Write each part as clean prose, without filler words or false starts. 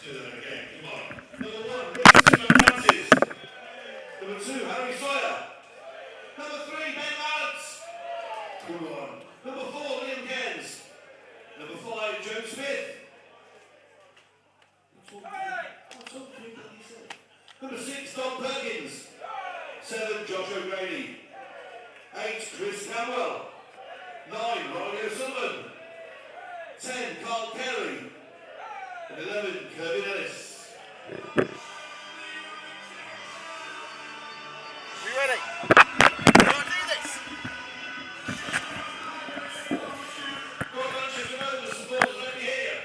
do that again. Come on. Number 1, Richard Francis. Number 2, Harry Sawyer. Number 3, Ben Lance. Come on. Number 4, Liam Cairns. Number 5, Joe Smith. Number 6, Don Perkins. 7, Josh O'Grady. 8, Chris Camwell. 9, Riley O'Sullivan. 10, Carl Kelly. And 11, Kirby Ellis. We ready? We want to do this? Godmanchester Rovers supporters, let me hear you.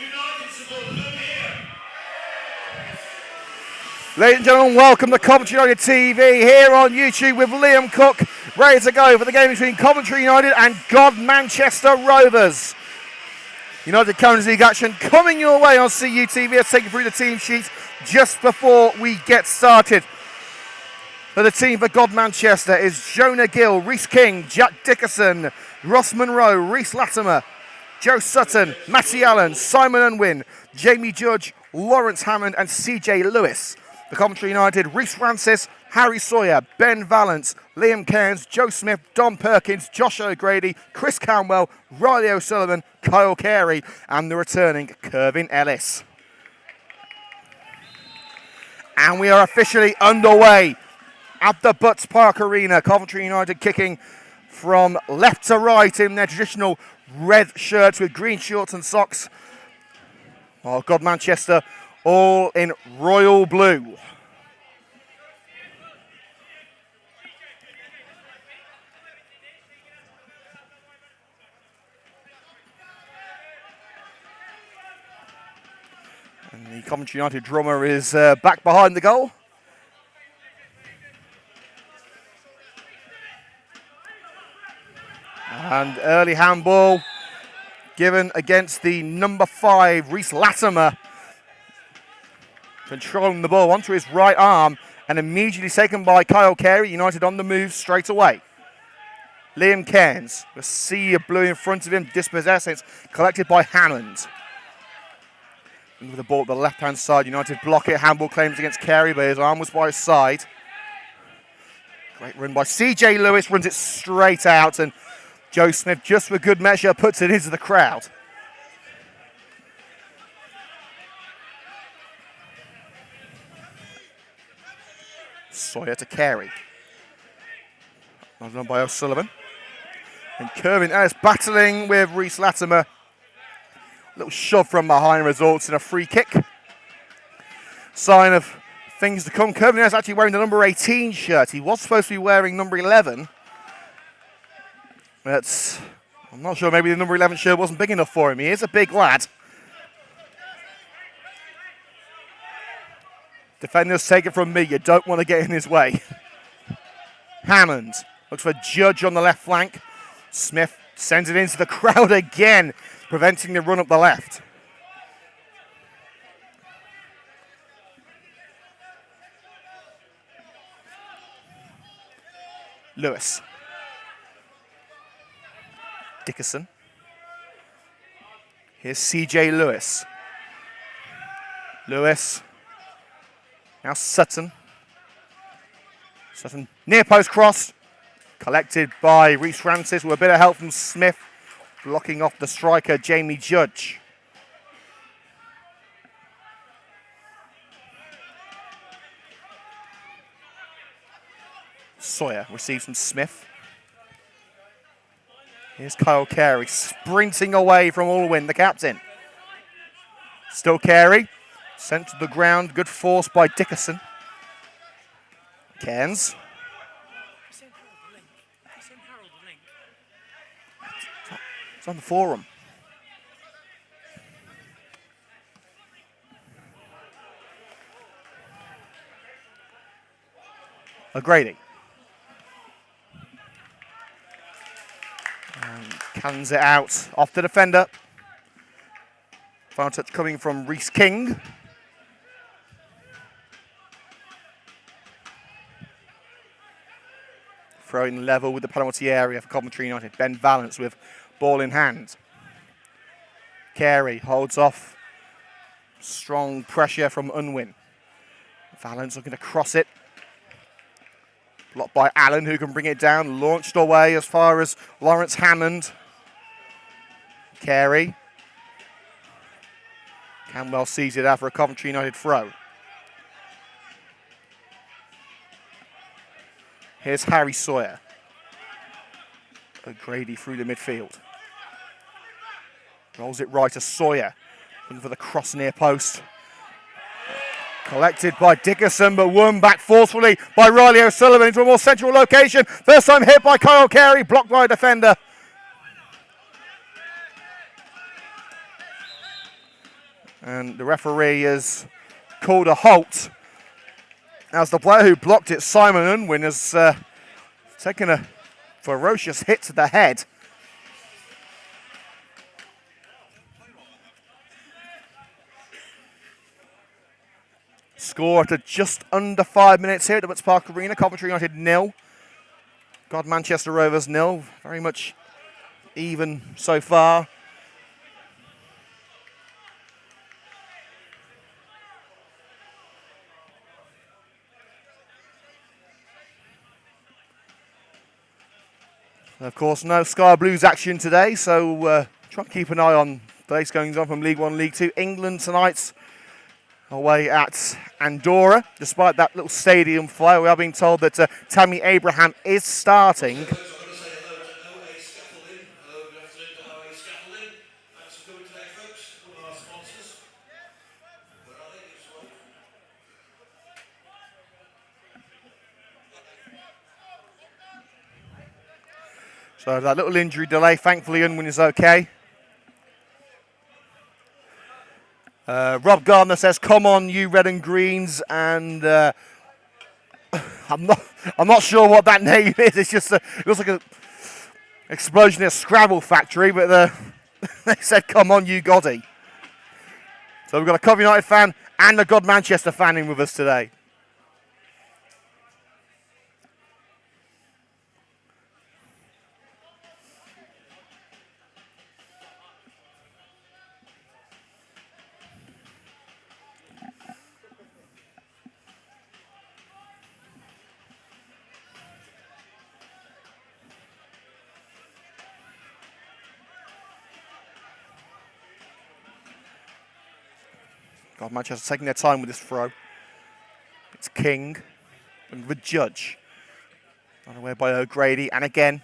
United supporters, let me hear you. Ladies and gentlemen, welcome to Coventry United TV here on YouTube with Liam Cook, ready to go for the game between Coventry United and Godmanchester Rovers. United Counties League action coming your way on CUTV. Let's take you through the team sheets just before we get started. For the team for Godmanchester is Jonah Gill, Reece King, Jack Dickerson, Ross Monroe, Reese Latimer, Joe Sutton, Matty Allen, Simon Unwin, Jamie Judge, Lawrence Hammond and CJ Lewis. For Coventry United, Reece Francis, Harry Sawyer, Ben Valance, Liam Cairns, Joe Smith, Don Perkins, Josh O'Grady, Chris Camwell, Riley O'Sullivan, Kyle Carey and the returning Kirvin Ellis. And we are officially underway at the Butts Park Arena. Coventry United kicking from left to right in their traditional red shirts with green shorts and socks. While Godmanchester all in royal blue. And the Coventry United drummer is back behind the goal. And early handball given against the number 5, Reese Latimer. Controlling the ball onto his right arm and immediately taken by Kyle Carey. United on the move straight away. Liam Cairns, a sea of blue in front of him, dispossessed. It's collected by Hammond. And with the ball at the left-hand side, United block it. Handball claims against Carey, but his arm was by his side. Great run by CJ Lewis, runs it straight out, and Joe Smith, just for good measure, puts it into the crowd. Sawyer to Carey. Done by O'Sullivan. And Kirvin Ellis battling with Reese Latimer. A little shove from behind results in a free kick. Sign of things to come. Kirvin Ellis actually wearing the number 18 shirt. He was supposed to be wearing number 11. But I'm not sure, maybe the number 11 shirt wasn't big enough for him. He is a big lad. Defenders, take it from me. You don't want to get in his way. Hammond looks for Judge on the left flank. Smith sends it into the crowd again, preventing the run up the left. Lewis. Dickerson. Here's CJ Lewis. Lewis. Now Sutton. Sutton near post cross. Collected by Reece Francis with a bit of help from Smith. Blocking off the striker, Jamie Judge. Sawyer receives from Smith. Here's Kyle Carey sprinting away from Allwyn, the captain. Still Carey. Sent to the ground. Good force by Dickerson. Cairns. It's on the forum. O'Grady. And cannons it out off the defender. Final touch coming from Reece King. Throwing level with the penalty area for Coventry United. Ben Valance with ball in hand. Carey holds off. Strong pressure from Unwin. Valence looking to cross it. Blocked by Allen, who can bring it down. Launched away as far as Lawrence Hammond. Carey. Canwell sees it out for a Coventry United throw. Here's Harry Sawyer. O'Grady through the midfield. Rolls it right to Sawyer. Looking for the cross near post. Collected by Dickerson, but won back forcefully by Riley O'Sullivan into a more central location. First time hit by Kyle Carey, blocked by a defender. And the referee has called a halt as the player who blocked it, Simon Unwin, has taken a ferocious hit to the head. Score at just under 5 minutes here at the Woods Park Arena. Coventry United 0. Godmanchester Rovers 0. Very much even so far. Of course, no Sky Blues action today, so try and keep an eye on the latest goings on from League 1, League 2. England tonight away at Andorra. Despite that little stadium fire, we are being told that Tammy Abraham is starting. So that little injury delay, thankfully Unwin is okay. Rob Gardner says, "Come on, you red and greens," and I'm not sure what that name is. It's just it looks like an explosion in a Scrabble factory, but they said, "Come on, you Goddy." So we've got a Coventry United fan and a Godmanchester fan in with us today. Manchester taking their time with this throw. It's King and the judge. Run away by O'Grady, and again.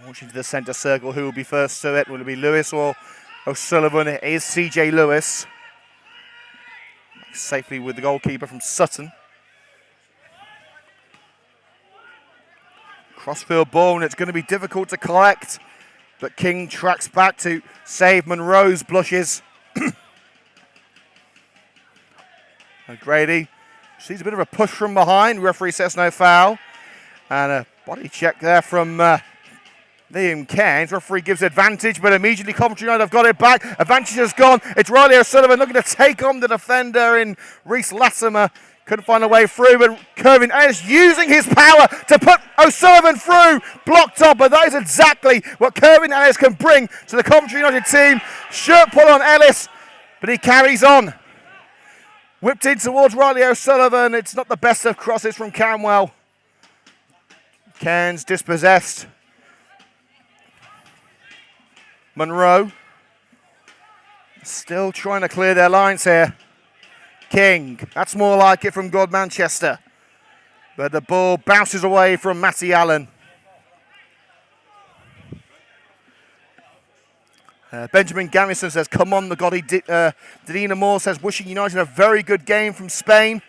Launching to the centre circle. Who will be first to it? Will it be Lewis or O'Sullivan? It is CJ Lewis. Safely with the goalkeeper from Sutton. Crossfield ball, and it's going to be difficult to collect. But King tracks back to save Monroe's blushes. O'Grady sees a bit of a push from behind. Referee says no foul. And a body check there from Liam Cairns. Referee gives advantage, but immediately Coventry United have got it back. Advantage has gone. It's Riley O'Sullivan looking to take on the defender in Reese Latimer. Couldn't find a way through, but Kervin Ellis using his power to put O'Sullivan through. Blocked up, but that is exactly what Kervin Ellis can bring to the Coventry United team. Shirt pull on Ellis, but he carries on. Whipped in towards Riley O'Sullivan. It's not the best of crosses from Canwell. Cairns dispossessed. Monroe still trying to clear their lines here. King, that's more like it from Godmanchester. But the ball bounces away from Matty Allen. Benjamin Gamison says, "Come on, the Goddy." Dina Moore says, "Wishing United a very good game from Spain."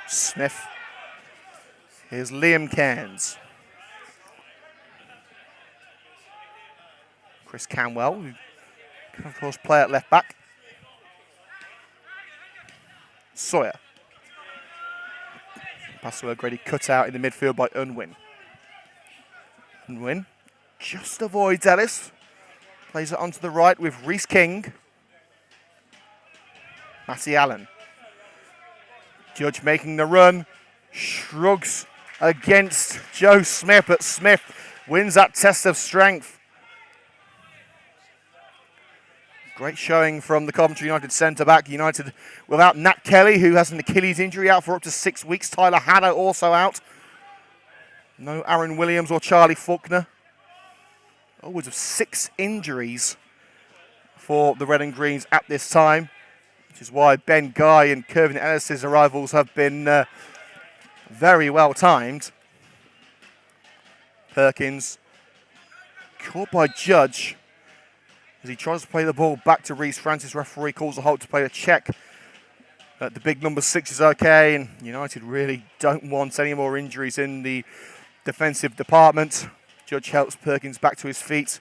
Smith. Here's Liam Cairns. Chris Canwell, who can of course play at left back. Sawyer. Pass to O'Grady, cut out in the midfield by Unwin. Unwin just avoids Ellis. Plays it onto the right with Reese King. Matty Allen. Judge making the run. Shrugs against Joe Smith, but Smith wins that test of strength. Great showing from the Coventry United centre-back. United without Nat Kelly, who has an Achilles injury, out for up to 6 weeks. Tyler Haddow also out. No Aaron Williams or Charlie Faulkner. Upwards of 6 injuries for the Red and Greens at this time, which is why Ben Guy and Kervin Ellis's arrivals have been very well timed. Perkins caught by Judge as he tries to play the ball back to Reece Francis. Referee calls a halt to play a check. The big number 6 is okay, and United really don't want any more injuries in the defensive department. Judge helps Perkins back to his feet.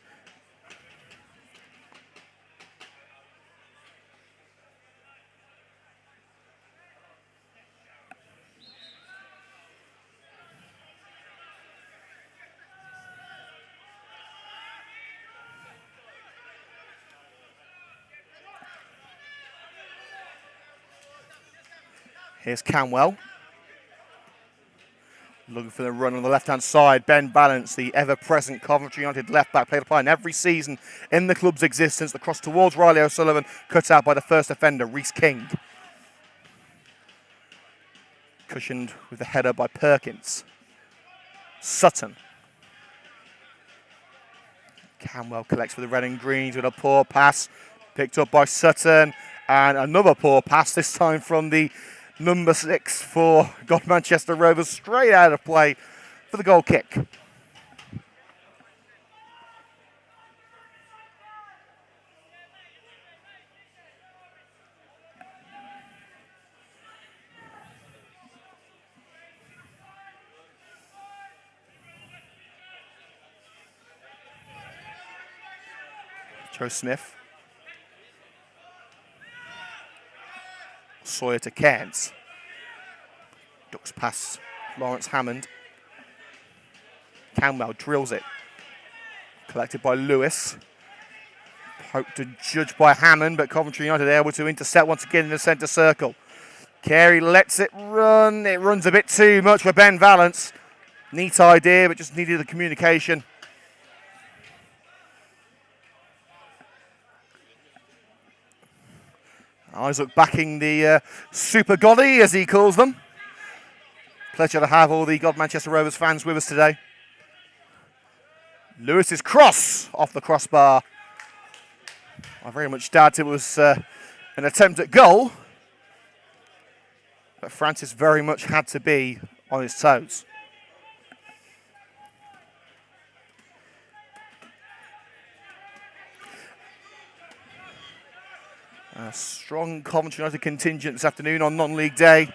Here's Canwell. Looking for the run on the left-hand side. Ben Balance, the ever-present Coventry United left-back, played a part in every season in the club's existence. The cross towards Riley O'Sullivan, cut out by the first offender, Reece King. Cushioned with the header by Perkins. Sutton. Canwell collects for the Red and Greens with a poor pass. Picked up by Sutton. And another poor pass, this time from the number 6 for Godmanchester Rovers, straight out of play for the goal kick. Joe Smith. Sawyer to Cairns. Ducks past Lawrence Hammond. Canwell drills it. Collected by Lewis. Poked to Judge by Hammond, but Coventry United able to intercept once again in the centre circle. Carey lets it run. It runs a bit too much for Ben Valance. Neat idea, but just needed the communication. Isaac backing the Super Goddie, as he calls them. Pleasure to have all the Godmanchester Rovers fans with us today. Lewis's cross off the crossbar. I very much doubt it was an attempt at goal, but Francis very much had to be on his toes. A strong Coventry United contingent this afternoon on non-league day,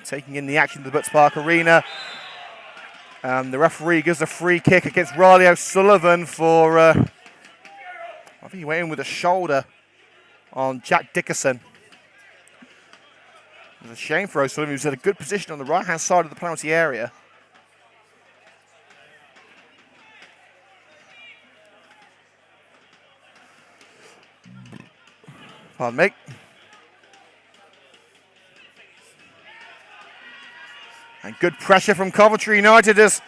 taking in the action at the Butts Park Arena. The referee gives a free kick against Riley O'Sullivan for, I think he went in with a shoulder on Jack Dickerson. It's a shame for O'Sullivan, who's at a good position on the right-hand side of the penalty area. Pardon me. And good pressure from Coventry United as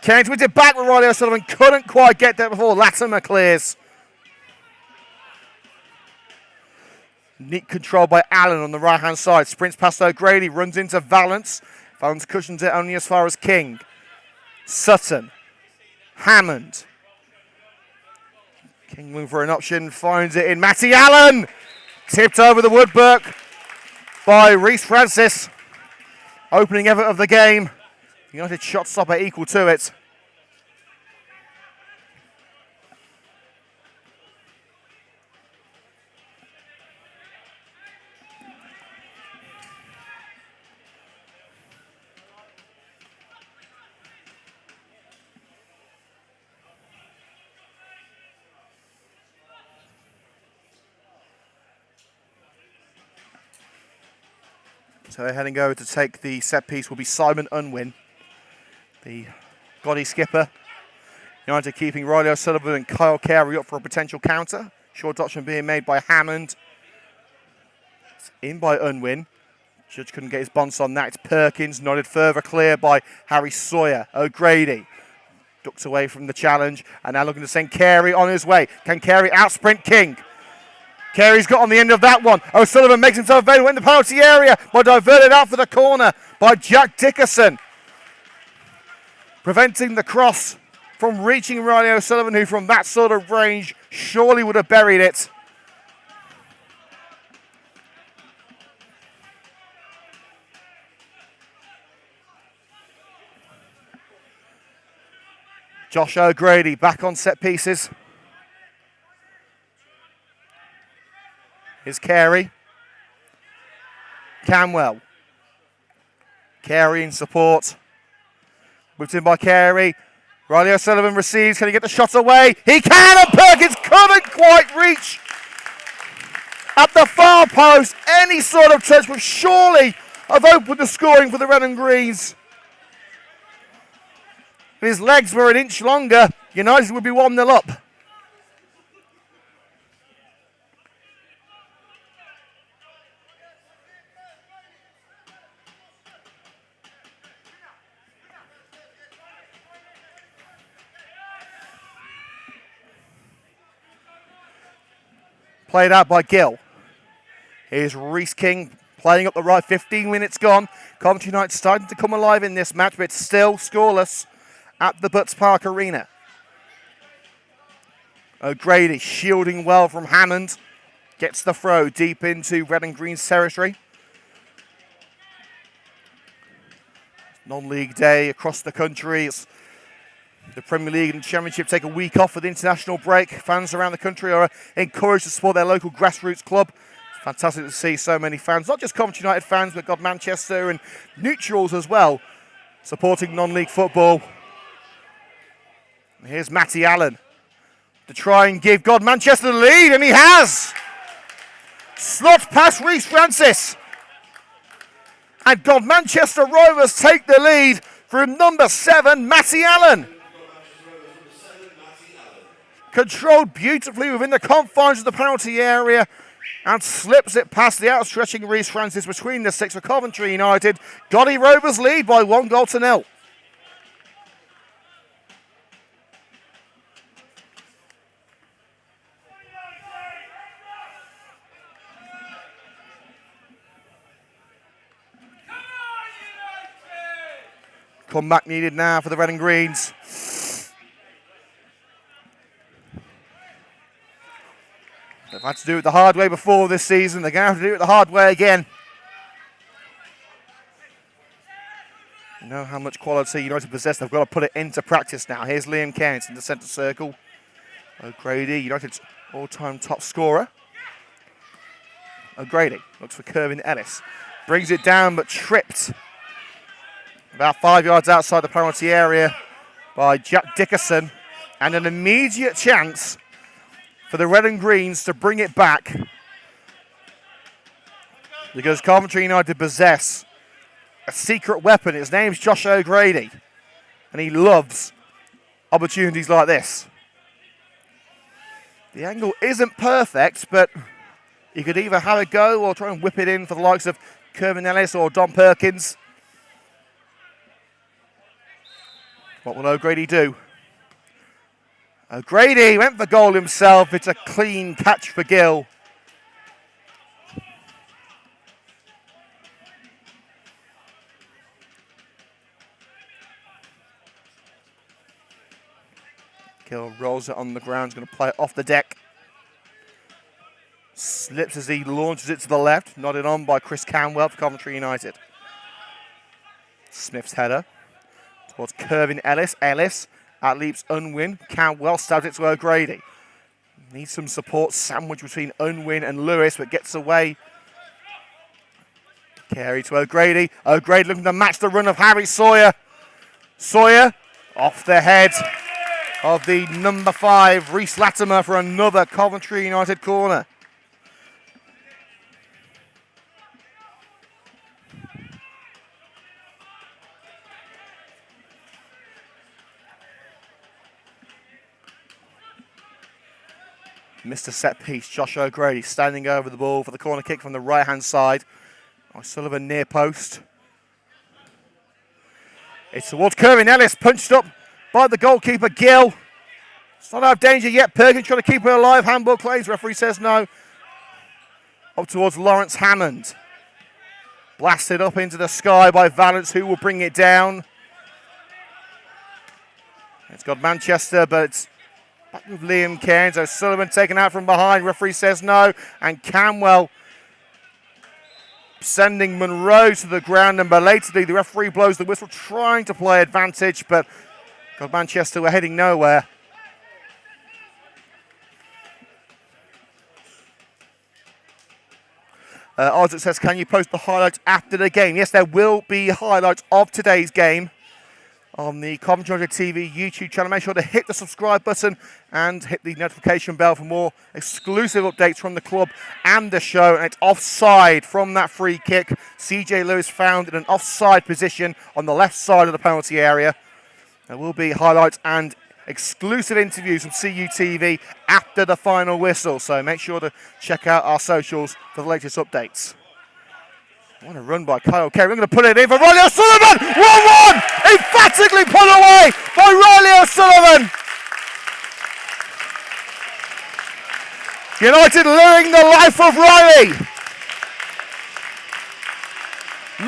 Cairns wins it back with Riley O'Sullivan. Couldn't quite get there before Latimer clears. Neat control by Allen on the right-hand side. Sprints past O'Grady, runs into Valance. Valance cushions it only as far as King. Sutton. Hammond. King looking for an option, finds it in Matty Allen. Tipped over the woodwork by Reece Francis. Opening effort of the game. United shot stopper equal to it. So they're heading over to take the set piece will be Simon Unwin, the Goddie skipper. United keeping Riley O'Sullivan and Kyle Carey up for a potential counter. Short option being made by Hammond. It's in by Unwin. Judge couldn't get his bonce on that. It's Perkins, nodded further clear by Harry Sawyer. O'Grady ducks away from the challenge and now looking to send Carey on his way. Can Carey outsprint King? Carey's got on the end of that one. O'Sullivan makes himself available in the penalty area, but diverted out for the corner by Jack Dickerson. Preventing the cross from reaching Riley O'Sullivan, who from that sort of range surely would have buried it. Josh O'Grady back on set pieces. Here's Carey. Camwell. Carey in support. Whipped in by Carey. Riley O'Sullivan receives. Can he get the shot away? He can, and Perkins couldn't quite reach at the far post. Any sort of touch would surely have opened the scoring for the Red and Greens. If his legs were an inch longer, United would be 1-0 up. Played out by Gill. Here's Reece King playing up the right. 15 minutes gone. Coventry United starting to come alive in this match, but it's still scoreless at the Butts Park Arena. O'Grady shielding well from Hammond. Gets the throw deep into Red and Green's territory. Non-league day across the country. It's the Premier League and Championship take a week off for the international break. Fans around the country are encouraged to support their local grassroots club. It's fantastic to see so many fans, not just Coventry United fans, but Godmanchester and neutrals as well, supporting non-league football. And here's Matty Allen to try and give Godmanchester the lead, and he has! Slots past Reece Francis. And Godmanchester Rovers take the lead from number 7, Matty Allen. Controlled beautifully within the confines of the penalty area and slips it past the outstretching Reece Francis between the 6 for Coventry United. Goddy Rovers lead by 1-0. Comeback needed now for the Red and Greens. They've had to do it the hard way before this season. They're going to have to do it the hard way again. You know how much quality United possess. They've got to put it into practice now. Here's Liam Kent in the centre circle. O'Grady, United's all-time top scorer. O'Grady looks for Kervin Ellis. Brings it down but tripped about 5 yards outside the penalty area by Jack Dickerson. And an immediate chance for the Red and Greens to bring it back, because Coventry United possess a secret weapon. His name's Josh O'Grady, and he loves opportunities like this. The angle isn't perfect, but he could either have a go or try and whip it in for the likes of Kervin Ellis or Don Perkins. What will O'Grady do? O'Grady went for goal himself. It's a clean catch for Gill. Gill rolls it on the ground. He's going to play it off the deck. Slips as he launches it to the left. Nodded on by Chris Camwell for Coventry United. Smith's header towards Kervin Ellis. Ellis out-leaps Unwin. Camwell stabs it to O'Grady. Needs some support sandwich between Unwin and Lewis, but gets away. Carey to O'Grady. O'Grady looking to match the run of Harry Sawyer. Sawyer off the head of the number 5, Reece Latimer, for another Coventry United corner. Missed a set piece. Josh O'Grady standing over the ball for the corner kick from the right-hand side. O'Sullivan near post. It's towards Kerwin Ellis, punched up by the goalkeeper, Gill. It's not out of danger yet. Perkins trying to keep it alive. Handball claims. Referee says no. Up towards Lawrence Hammond. Blasted up into the sky by Valence, who will bring it down. It's got Manchester, but it's back with Liam Cairns. O'Sullivan taken out from behind. Referee says no. And Camwell sending Monroe to the ground, and belatedly the referee blows the whistle, trying to play advantage, but Manchester were heading nowhere. Isaac says, can you post the highlights after the game? Yes, there will be highlights of today's game on the Coventry United TV YouTube channel. Make sure to hit the subscribe button and hit the notification bell for more exclusive updates from the club and the show. And it's offside from that free kick. CJ Lewis found in an offside position on the left side of the penalty area. There will be highlights and exclusive interviews from CUTV after the final whistle. So make sure to check out our socials for the latest updates. What a run by Kyle Carey. We're going to put it in for Riley O'Sullivan. 1-1! Emphatically put away by Riley O'Sullivan. United luring the life of Riley.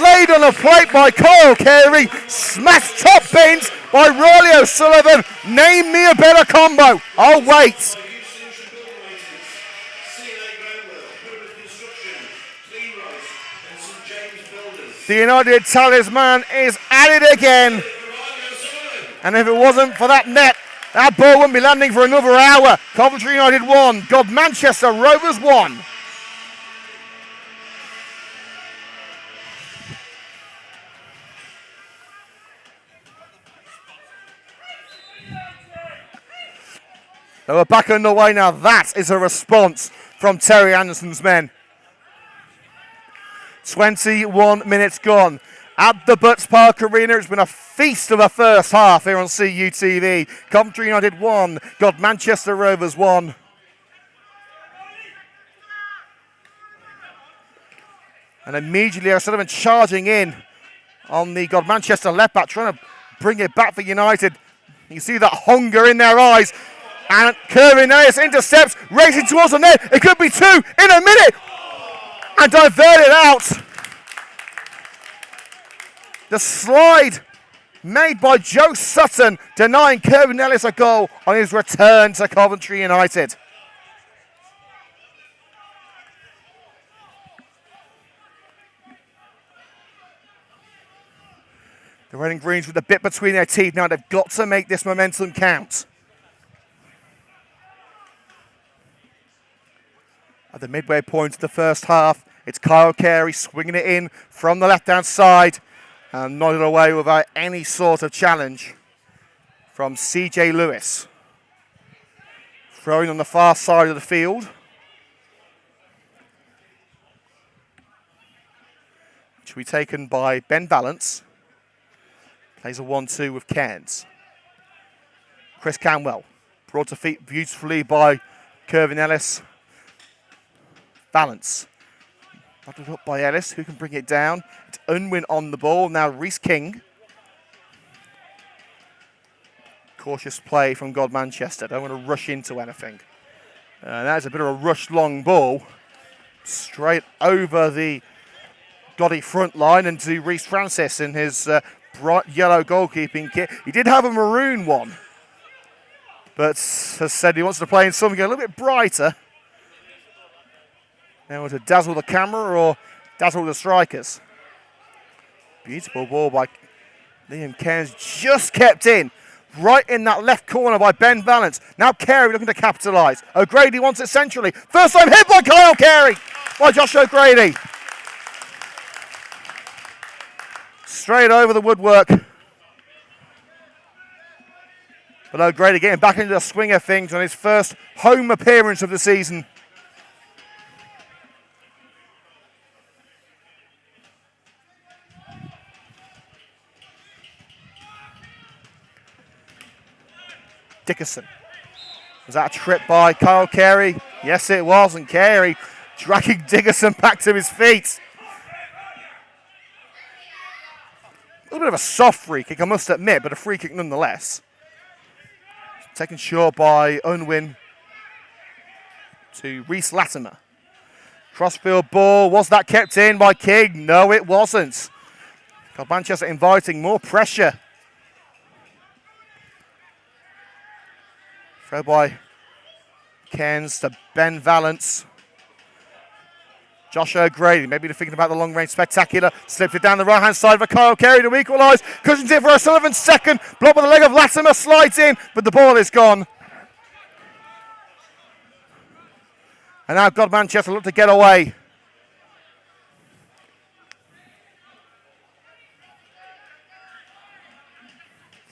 Laid on a plate by Kyle Carey. Smashed top bins by Riley O'Sullivan. Name me a better combo. I'll wait. The United talisman is at it again. And if it wasn't for that net, that ball wouldn't be landing for another hour. Coventry United 1, Godmanchester Rovers 1. They were back underway now. That is a response from Terry Anderson's men. 21 minutes gone. At the Butts Park Arena, it's been a feast of a first half here on CUTV. Coventry United 1, Godmanchester Rovers 1. And immediately O'Sullivan charging in on the Godmanchester left back, trying to bring it back for United. You see that hunger in their eyes. And Kerwin Ellis intercepts, racing towards the net. It could be two in a minute. And diverted out. The slide made by Joe Sutton, denying Kerwin Ellis a goal on his return to Coventry United. The Red and Greens with a bit between their teeth now. They've got to make this momentum count. At the midway point of the first half, it's Kyle Carey swinging it in from the left-hand side and nodded away without any sort of challenge from CJ Lewis. Throwing on the far side of the field. Which will be taken by Ben Valence. Plays a 1-2 with Cairns. Chris Camwell brought to feet beautifully by Kerwin Ellis. Valence. Battled up by Ellis, who can bring it down. It's Unwin on the ball. Now Reece King. Cautious play from Godmanchester. Don't want to rush into anything. That's a bit of a rushed long ball. Straight over the Gotti front line and to Reece Francis in his bright yellow goalkeeping kit. He did have a maroon one, but has said he wants to play in something a little bit brighter. Now to dazzle the camera or dazzle the strikers. Beautiful ball by Liam Cairns, just kept in. Right in that left corner by Ben Valence. Now Carey looking to capitalise. O'Grady wants it centrally. First time hit by Kyle Carey by Josh O'Grady. Straight over the woodwork. But O'Grady getting back into the swing of things on his first home appearance of the season. Dickerson Was that a trip by Kyle Carey? Yes, it was, and Carey dragging Diggerson back to his feet. A little bit of a soft free kick, I must admit, but a free kick nonetheless. Taken short by Unwin to Reese Latimer. Crossfield ball, was that kept in by King? No, it wasn't. Manchester inviting more pressure. Throw by Cairns to Ben Valance. Josh O'Grady, maybe thinking about the long range spectacular. Slipped it down the right hand side for Kyle Carey to equalise. Cushions in for O'Sullivan's second. Blocked by the leg of Latimer, slides in, but the ball is gone. And now Godmanchester look to get away.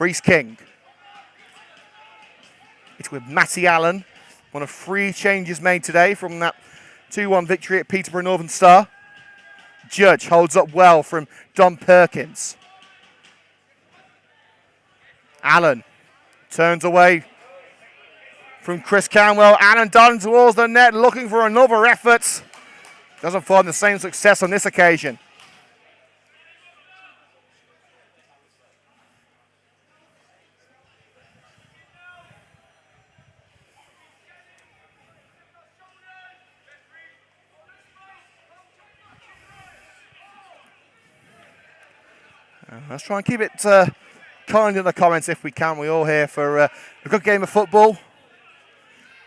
Reese King. It's with Matty Allen. One of 3 changes made today from that 2-1 victory at Peterborough Northern Star. Judge holds up well from Don Perkins. Allen turns away from Chris Canwell. Allen darting towards the net, looking for another effort. Doesn't find the same success on this occasion. Let's try and keep it kind in the comments if we can. We're all here for a good game of football.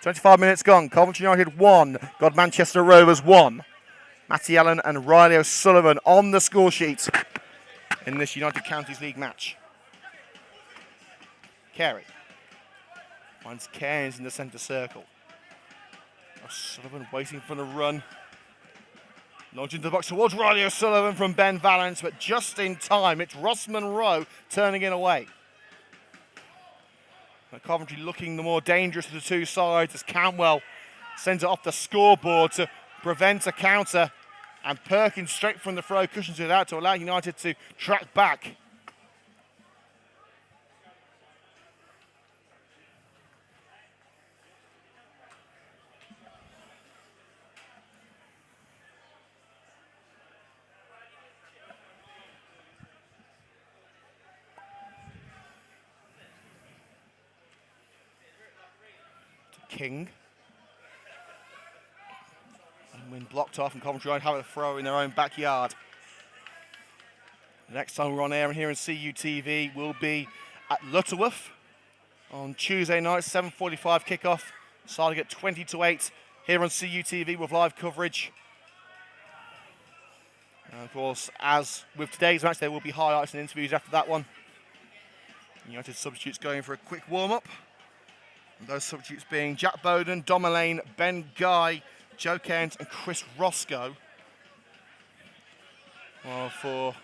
25 minutes gone. Coventry United 1. Godmanchester Rovers 1. Matty Allen and Riley O'Sullivan on the score sheet in this United Counties League match. Carey finds Cairns in the centre circle. O'Sullivan waiting for the run. Launching into the box towards Riley O'Sullivan from Ben Valance, but just in time. It's Ross Monroe turning it away. Coventry looking the more dangerous of the two sides as Cantwell sends it off the scoreboard to prevent a counter. And Perkins straight from the throw cushions it out to allow United to track back. King. And when blocked off and Coventry United have a throw in their own backyard. The next time we're on air and here in CUTV will be at Lutterworth on Tuesday night, 7:45 kickoff, starting at 20-8 here on CUTV with live coverage. And of course, as with today's match, there will be highlights and interviews after that one. United substitutes going for a quick warm-up. And those substitutes being Jack Bowden, Dom Mullane, Ben Guy, Joe Kent and Chris Roscoe. Well, for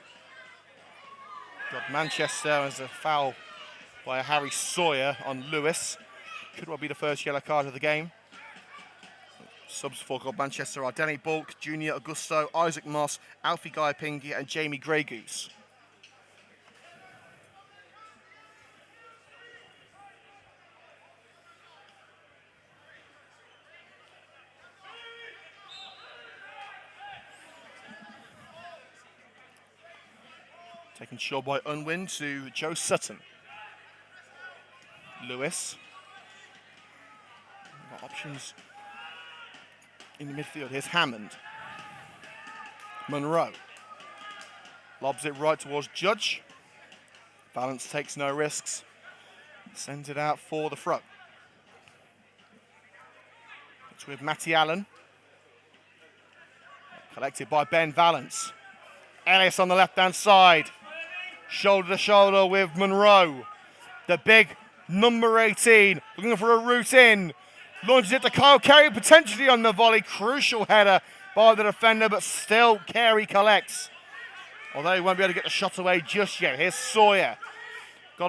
Manchester, as a foul by Harry Sawyer on Lewis. Could well be the first yellow card of the game. Subs for Manchester are Danny Bulk, Junior Augusto, Isaac Moss, Alfie Guy Pingy and Jamie Greygoose. Taken short by Unwin to Joe Sutton. Lewis. Got options in the midfield. Here's Hammond. Monroe. Lobs it right towards Judge. Valance takes no risks. Sends it out for the throw. It's with Matty Allen. Collected by Ben Valance. Ellis on the left-hand side. Shoulder to shoulder with Monroe. The big number 18 looking for a route in. Launches it to Kyle Carey, potentially on the volley. Crucial header by the defender, but still Carey collects. Although he won't be able to get the shot away just yet. Here's Sawyer.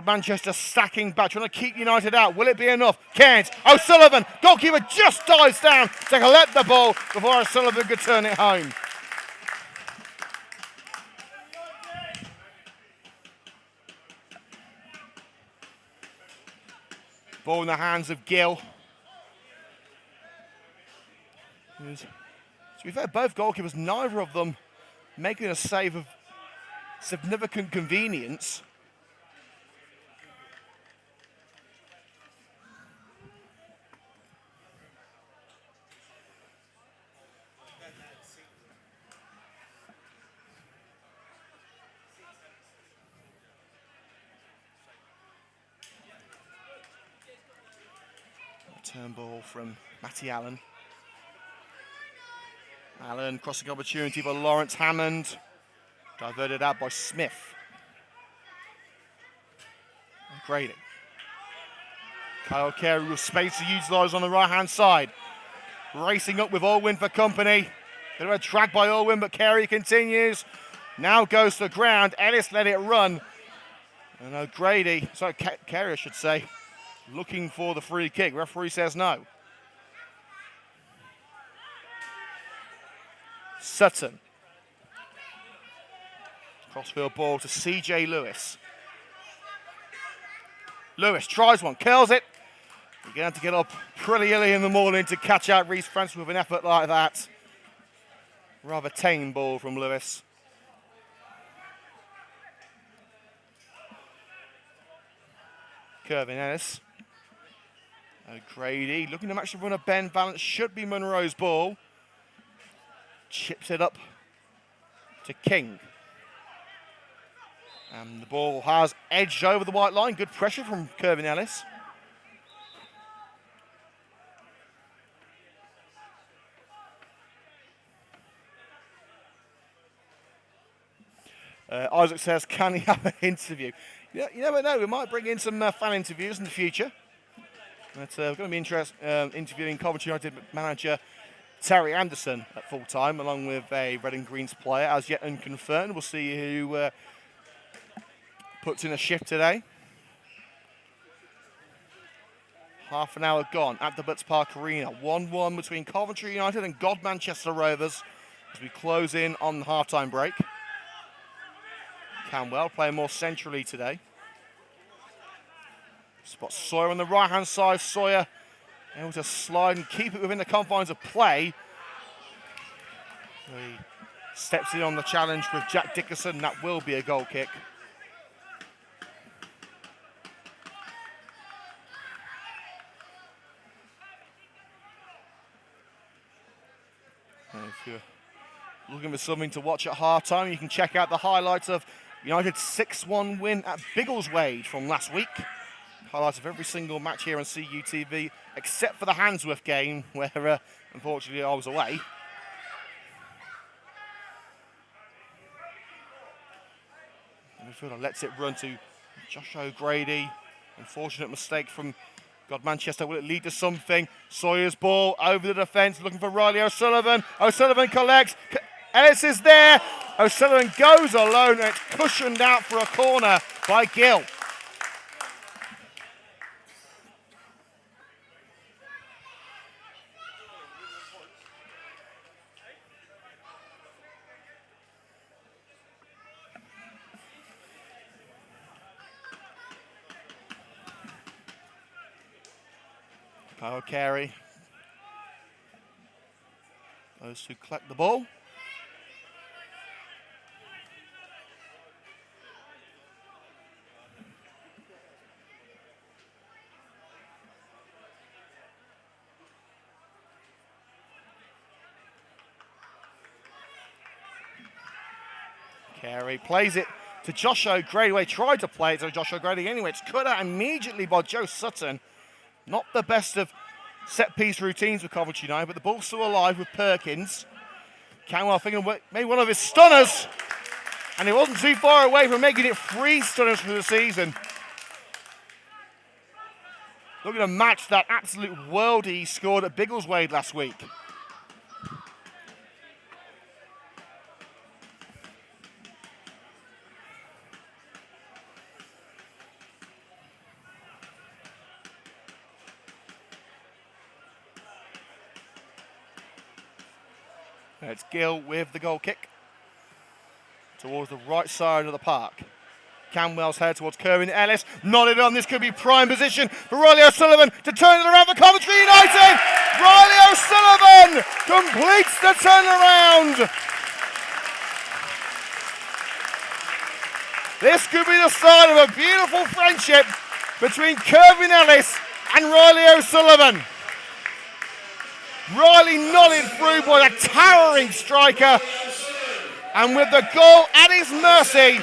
Manchester stacking back, trying to keep United out. Will it be enough? Cairns, O'Sullivan, goalkeeper just dives down to collect the ball before O'Sullivan could turn it home. Ball in the hands of Gill. To be fair, both goalkeepers, neither of them making a save of significant convenience. Return ball from Matty Allen. Allen, crossing opportunity for Lawrence Hammond. Diverted out by Smith. Grady. Kyle Carey with space to utilise on the right-hand side. Racing up with Allwyn for company. Bit of a drag by Allwyn, but Carey continues. Now goes to the ground. Ellis let it run. And O'Grady, sorry, Carey I should say, looking for the free kick. Referee says no. Sutton. Crossfield ball to CJ Lewis. Lewis tries one, curls it. You're going to have to get up pretty early in the morning to catch out Reece Francis with an effort like that. Rather tame ball from Lewis. Kirvin Ennis. O'Grady looking to match the run of Ben Valance. Should be Monroe's ball. Chips it up to King. And the ball has edged over the white line. Good pressure from Kirvin Ellis. Isaac says, can he have an interview? You never know. We might bring in some fan interviews in the future. But, we're going to be interviewing Coventry United manager Terry Anderson at full time, along with a Red and Greens player, as yet unconfirmed. We'll see who puts in a shift today. Half an hour gone at the Butts Park Arena. 1-1 between Coventry United and Godmanchester Rovers as we close in on the half-time break. Canwell playing more centrally today. Spot Sawyer on the right-hand side. Sawyer able to slide and keep it within the confines of play. He steps in on the challenge with Jack Dickerson. That will be a goal kick. And if you're looking for something to watch at half-time, you can check out the highlights of United's 6-1 win at Biggleswade from last week. Highlights of every single match here on CUTV, except for the Handsworth game, where unfortunately I was away. Midfielder lets it run to Josh O'Grady. Unfortunate mistake from Godmanchester. Will it lead to something? Sawyer's ball over the defence, looking for Riley O'Sullivan. O'Sullivan collects. Ellis is there. O'Sullivan goes alone, and it's cushioned out for a corner by Gill. Kyle Carey goes to collect the ball. Carey plays it to Josh O'Grady. He tried to play it to Josh O'Grady anyway. It's cut out immediately by Joe Sutton. Not the best of set-piece routines with Coventry United, but the ball's still alive with Perkins. Canwell thinking maybe one of his stunners. And he wasn't too far away from making it 3 stunners for the season. Looking to match that absolute worldie he scored at Biggleswade last week. It's Gill with the goal kick towards the right side of the park. Camwell's head towards Kerwin Ellis. Nodded on. This could be prime position for Riley O'Sullivan to turn it around for Coventry United. Riley O'Sullivan completes the turnaround. This could be the start of a beautiful friendship between Kerwin Ellis and Riley O'Sullivan. Riley nodded through by a towering striker, and with the goal at his mercy,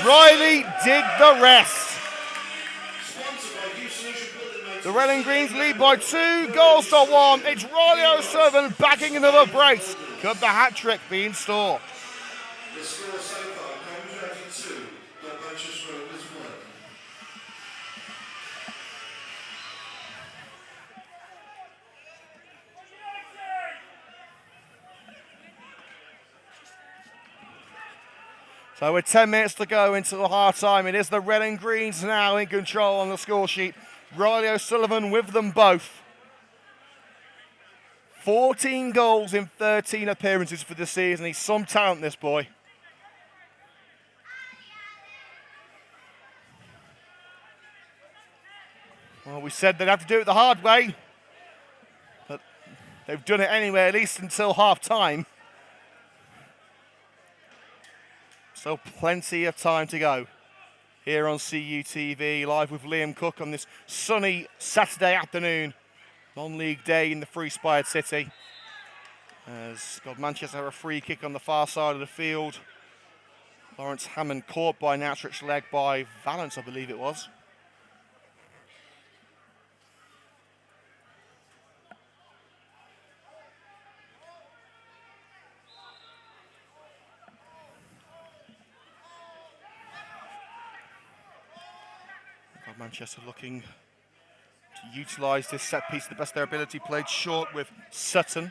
Riley did the rest. The Red and Greens lead by 2 goals to 1. It's Riley O'Sullivan backing another brace. Could the hat-trick be in store? The score so far, Coventry United 2, Godmanchester Rovers 1. So with 10 minutes to go into the half-time, it is the Red and Greens now in control on the score sheet. Riley O'Sullivan with them both. 14 goals in 13 appearances for the season. He's some talent, this boy. Well, we said they'd have to do it the hard way, but they've done it anyway, at least until half-time. So plenty of time to go here on CUTV, live with Liam Cook on this sunny Saturday afternoon, non-league day in the Free-Spired City. As Godmanchester have a free kick on the far side of the field. Lawrence Hammond caught by an outstretched leg by Valance, I believe it was. Manchester looking to utilise this set piece to the best of their ability. Played short with Sutton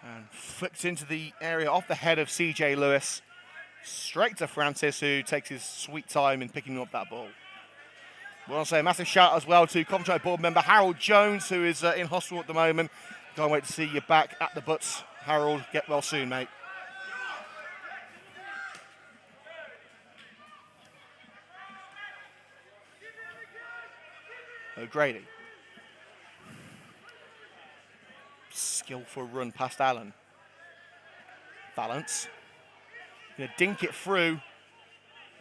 and flicked into the area off the head of CJ Lewis. Straight to Francis, who takes his sweet time in picking up that ball. We want to say a massive shout as well to Coventry board member Harold Jones, who is in hospital at the moment. Can't wait to see you back at the butts. Harold, get well soon, mate. O'Grady. Skillful run past Allen. Valance. Gonna dink it through.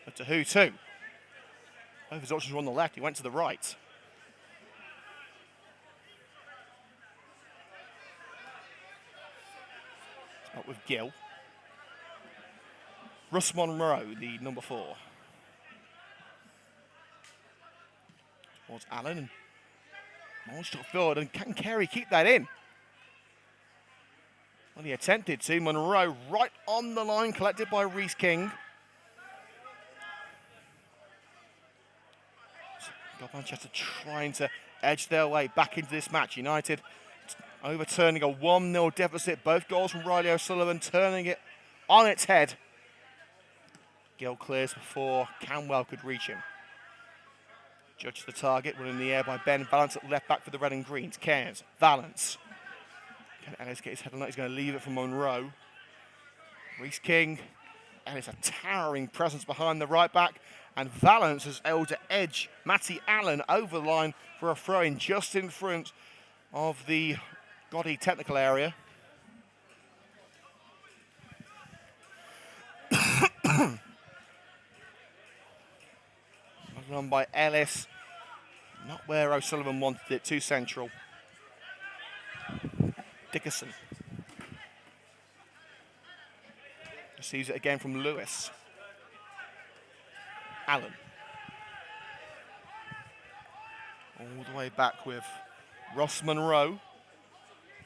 But to who to? Both his options were on the left, he went to the right. Up with Gill. Russ Monroe, the number 4. Towards Allen, and launched up forward, and can Carey keep that in? Well, he attempted to. Monroe right on the line, collected by Reece King. Manchester trying to edge their way back into this match. United overturning a 1-0 deficit. Both goals from Riley O'Sullivan, turning it on its head. Gill clears before Camwell could reach him. Judge the target, run in the air by Ben Valance at left back for the Red and Greens. Cairns, Valance. Can Ellis get his head on that? He's going to leave it for Monroe. Reece King. Ellis a towering presence behind the right back. And Valance is able to edge Matty Allen over the line for a throw-in just in front of the Gotti technical area. Run by Ellis. Not where O'Sullivan wanted it, too central. Dickerson. Receives it again from Lewis. Allen. All the way back with Ross Monroe.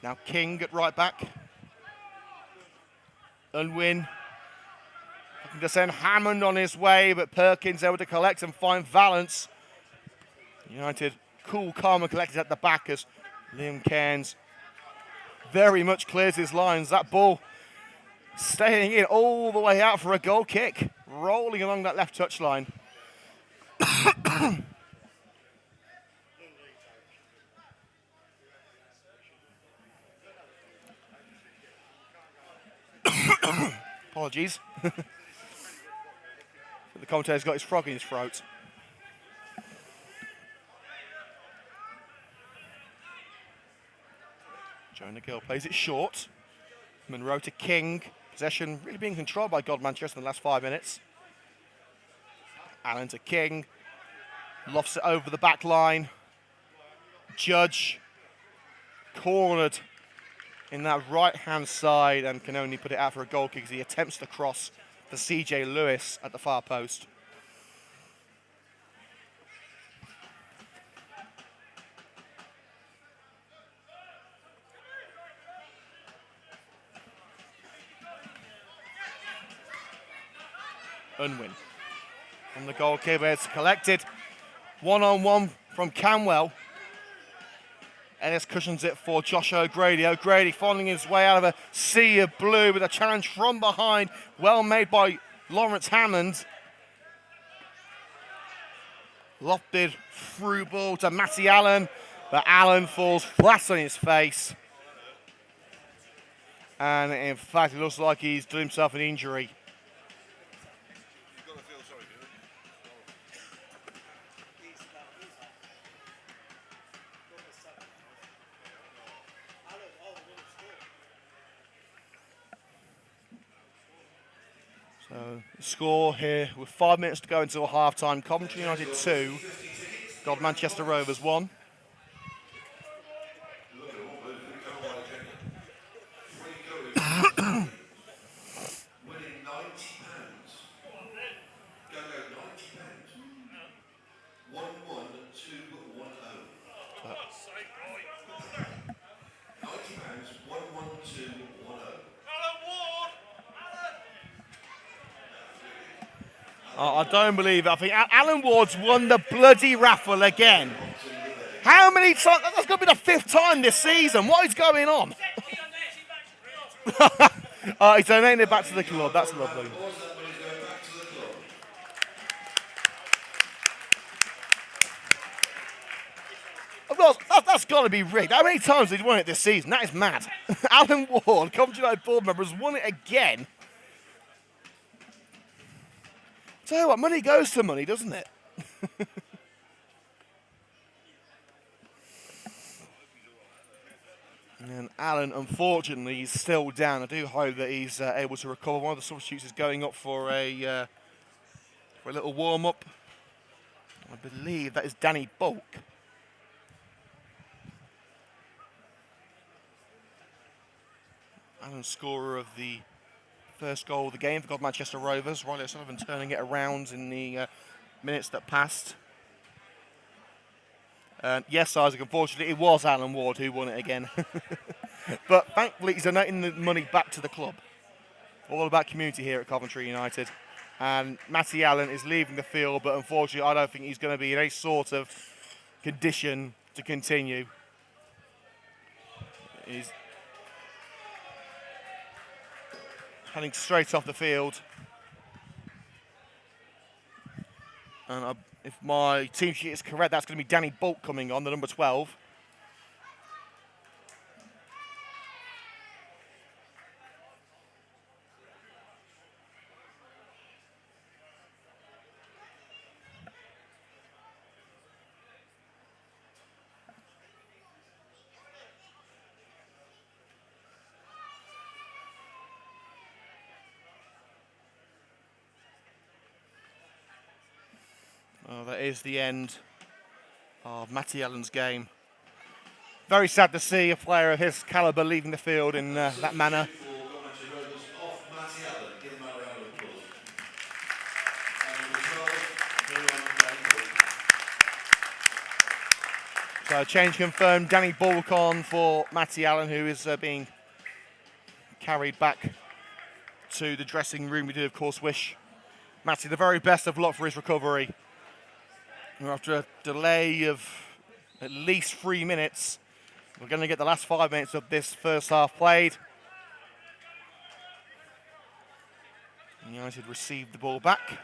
Now King at right back. Unwin. Looking to send Hammond on his way, but Perkins able to collect and find Valance. United cool, calm and collected at the back as Liam Cairns very much clears his lines. That ball staying in all the way out for a goal kick. Rolling along that left touchline. Apologies. The commentator's got his frog in his throat. Jonah Gill plays it short. Monroe to King. Possession really being controlled by Godmanchester in the last 5 minutes. Allen to King. Lofts it over the back line. Judge cornered in that right-hand side and can only put it out for a goal kick as he attempts to cross for CJ Lewis at the far post. Unwin. And the goalkeeper is collected. One-on-one from Camwell. Ellis cushions it for Josh O'Grady. O'Grady finding his way out of a sea of blue with a challenge from behind. Well made by Lawrence Hammond. Lofted through ball to Matty Allen, but Allen falls flat on his face. And in fact, it looks like he's done himself an injury. So, the score here with 5 minutes to go until half-time. Coventry United 2, Godmanchester Rovers 1. I don't believe it. I think Alan Ward's won the bloody raffle again. How many times? That's going to be the 5th time this season. What is going on? He's donating it back to the club. That's lovely. That's got to be rigged. How many times has he won it this season? That is mad. Alan Ward, Coventry United board member, has won it again. Tell you what, money goes to money, doesn't it? And Allen, unfortunately, is still down. I do hope that he's able to recover. One of the substitutes is going up for a little warm-up. I believe that is Danny Bulk. Allen, scorer of the first goal of the game for Godmanchester Rovers. Riley O'Sullivan turning it around in the minutes that passed. Yes, Isaac, unfortunately, it was Alan Ward who won it again. But thankfully, he's donating the money back to the club. All about community here at Coventry United. And Matty Allen is leaving the field, but unfortunately, I don't think he's going to be in any sort of condition to continue. He's heading straight off the field. And if my team sheet is correct, that's going to be Danny Bolt coming on, the number 12. Oh, that is the end of Matty Allen's game. Very sad to see a player of his calibre leaving the field in that manner. So change confirmed. Danny Bulk on for Matty Allen, who is being carried back to the dressing room. We do, of course, wish Matty the very best of luck for his recovery. After a delay of at least 3 minutes, we're going to get the last 5 minutes of this first half played. United received the ball back.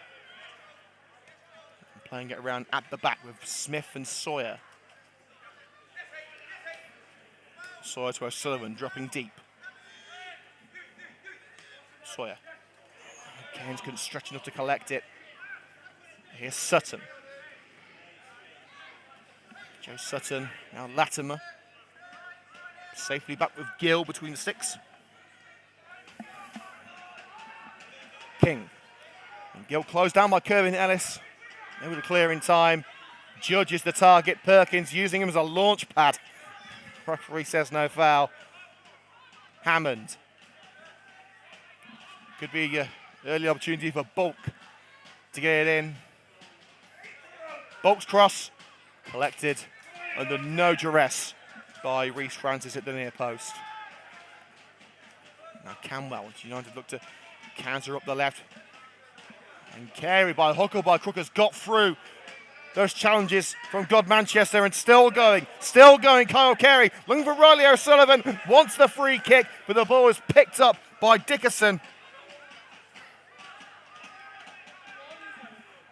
Playing it around at the back with Smith and Sawyer. Sawyer to O'Sullivan, dropping deep. Sawyer. Cairns couldn't stretch enough to collect it. Here's Sutton. Joe Sutton, now Latimer. Safely back with Gill between the sticks. King. And Gill closed down by Kerwin Ellis. Able to clear in time. Judge is the target. Perkins using him as a launch pad. Referee says no foul. Hammond. Could be an early opportunity for Bulk to get it in. Bulk's cross. Collected under no duress by Reece Francis at the near post. Now Camwell. United look to counter up the left. And Carey by hook or by crook has got through those challenges from Godmanchester and still going. Kyle Carey looking for Riley O'Sullivan. Wants the free kick, but the ball is picked up by Dickerson.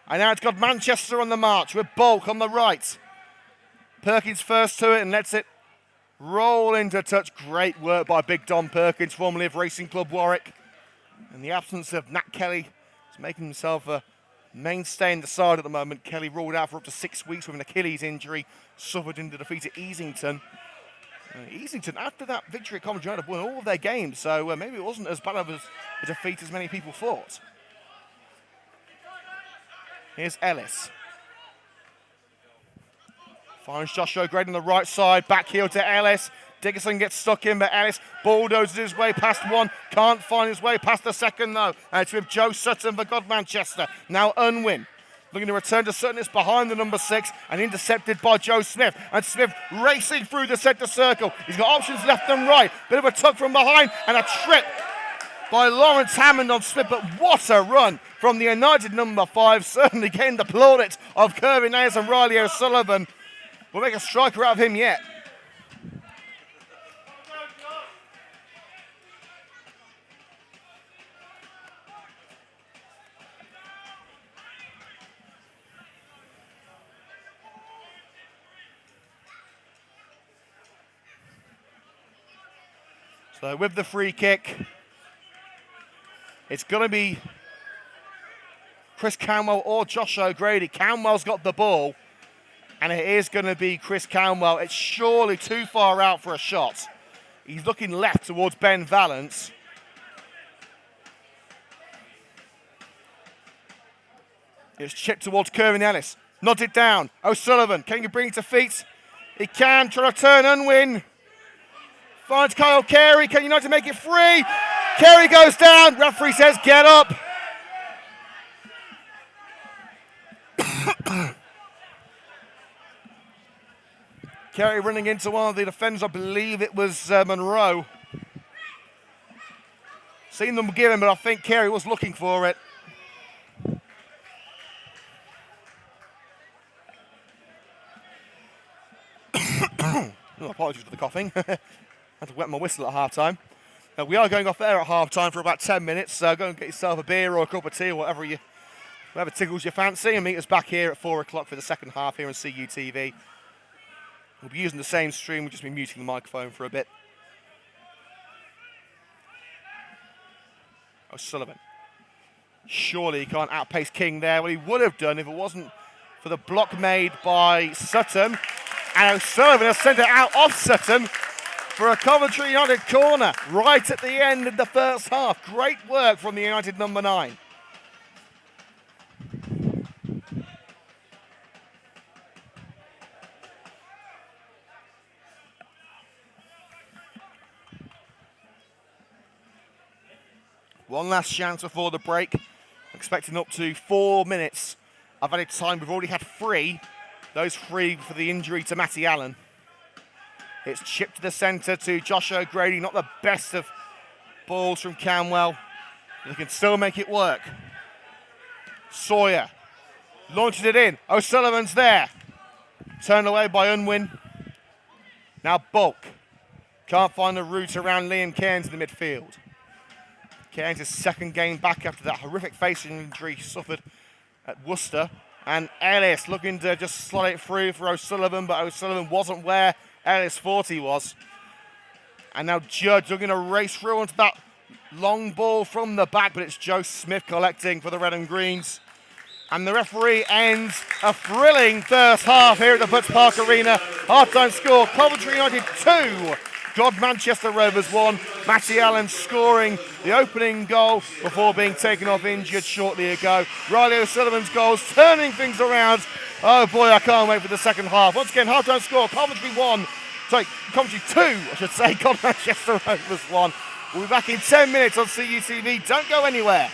And now it's Godmanchester on the march with Bulk on the right. Perkins first to it and lets it roll into touch. Great work by Big Don Perkins, formerly of Racing Club Warwick. In the absence of Nat Kelly, he's making himself a mainstay in the side at the moment. Kelly ruled out for up to 6 weeks with an Achilles injury, suffered in the defeat at Easington. Easington, after that victory at Coventry United, won all of their games, so maybe it wasn't as bad of a defeat as many people thought. Here's Ellis. Finds Josh O'Grady on the right side, back heel to Ellis. Dickerson gets stuck in, but Ellis bulldozes his way past one. Can't find his way past the second, though. And it's with Joe Sutton for Godmanchester. Now Unwin. Looking to return to Sutton. It's behind the number 6 and intercepted by Joe Smith. And Smith racing through the centre circle. He's got options left and right. Bit of a tug from behind and a trip by Lawrence Hammond on Smith. But what a run from the United number 5. Certainly getting the plaudits of Kerwin Ayers and Riley O'Sullivan. We'll make a striker out of him yet. So with the free kick, it's going to be Chris Camwell or Josh O'Grady. Camwell's got the ball, and it is going to be Chris Camwell. It's surely too far out for a shot. He's looking left towards Ben Valance. It's chipped towards Kerwin Ellis. Nodded down. O'Sullivan, can he bring it to feet? He can. Try to turn Unwin. Finds Kyle Carey. Can United make it free? Carey goes down. Referee says, get up. Carey running into one of the defenders. I believe it was Monroe. Seen them give him, but I think Carey was looking for it. Oh, apologies for the coughing. I had to wet my whistle at half-time. We are going off air at half-time for about 10 minutes, so go and get yourself a beer or a cup of tea or whatever tickles your fancy, and meet us back here at 4 o'clock for the second half here on CUTV. We'll be using the same stream, we'll just be muting the microphone for a bit. O'Sullivan. Surely he can't outpace King there. Well, he would have done if it wasn't for the block made by Sutton. And O'Sullivan has sent it out off Sutton for a Coventry United corner right at the end of the first half. Great work from the United number 9. One last chance before the break. Expecting up to 4 minutes of added time. We've already had 3. Those 3 for the injury to Matty Allen. It's chipped to the centre to Josh O'Grady. Not the best of balls from Camwell. They can still make it work. Sawyer launches it in. O'Sullivan's there. Turned away by Unwin. Now Bulk. Can't find the route around Liam Cairns in the midfield. Cairns' second game back after that horrific face injury he suffered at Worcester. And Ellis looking to just slot it through for O'Sullivan, but O'Sullivan wasn't where Ellis thought he was. And now Judge looking to race through onto that long ball from the back, but it's Joe Smith collecting for the Red and Greens. And the referee ends a thrilling first half here at the Butts Park Arena. Half-time score, Coventry United 2, Godmanchester Rovers 1. Matty Allen scoring the opening goal before being taken off injured shortly ago. Riley O'Sullivan's goals turning things around. Oh boy, I can't wait for the second half. Once again, half-time score, Coventry 1. Sorry, Coventry 2, I should say, Godmanchester Rovers 1. We'll be back in 10 minutes on CUTV. Don't go anywhere.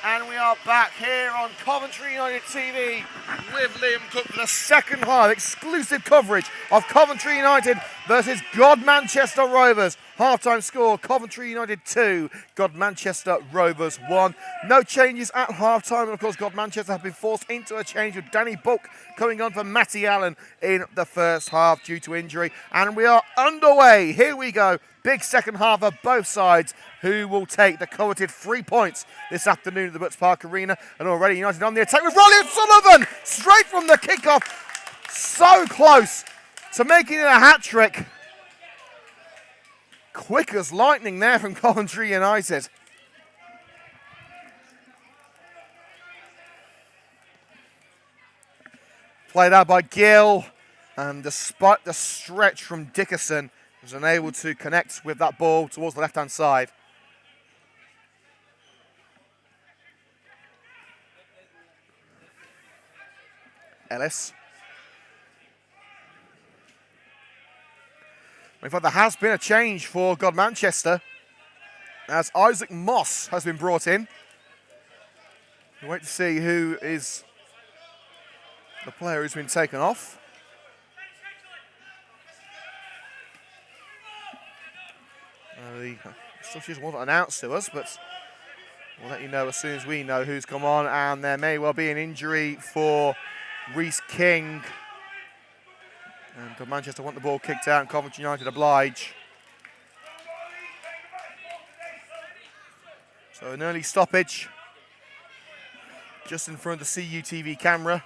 And we are back here on Coventry United TV with Liam Cook for the second half. Exclusive coverage of Coventry United versus Godmanchester Rovers. Half-time score, Coventry United 2, Godmanchester Rovers 1. No changes at half-time. And of course, Godmanchester have been forced into a change with Danny Buck coming on for Matty Allen in the first half due to injury. And we are underway. Here we go. Big second half of both sides. Who will take the coveted 3 points this afternoon at the Butts Park Arena? And already United on the attack with Ronnie Sullivan straight from the kickoff. So close to making it a hat-trick. Quick as lightning there from Coventry United. Played out by Gill, and despite the stretch from Dickerson, was unable to connect with that ball towards the left-hand side. Ellis. In fact, there has been a change for Godmanchester as Isaac Moss has been brought in. We'll wait to see who is the player who's been taken off. The substitution wasn't announced to us, but we'll let you know as soon as we know who's come on. And there may well be an injury for Reece King. And Manchester want the ball kicked out, and Coventry United oblige. So an early stoppage just in front of the CUTV camera.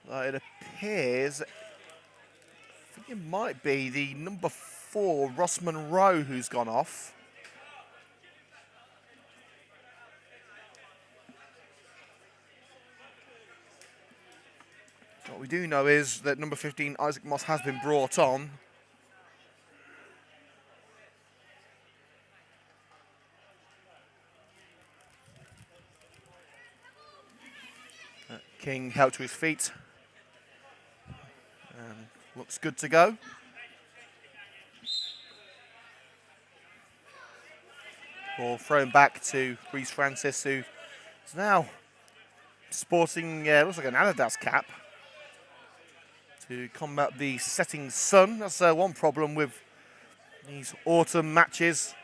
It appears, I think it might be the number 4, Ross Monroe, who's gone off. What we do know is that number 15, Isaac Moss, has been brought on. King held to his feet. Looks good to go. Ball thrown back to Reece Francis, who is now sporting, looks like an Adidas cap to combat the setting sun. That's one problem with these autumn matches.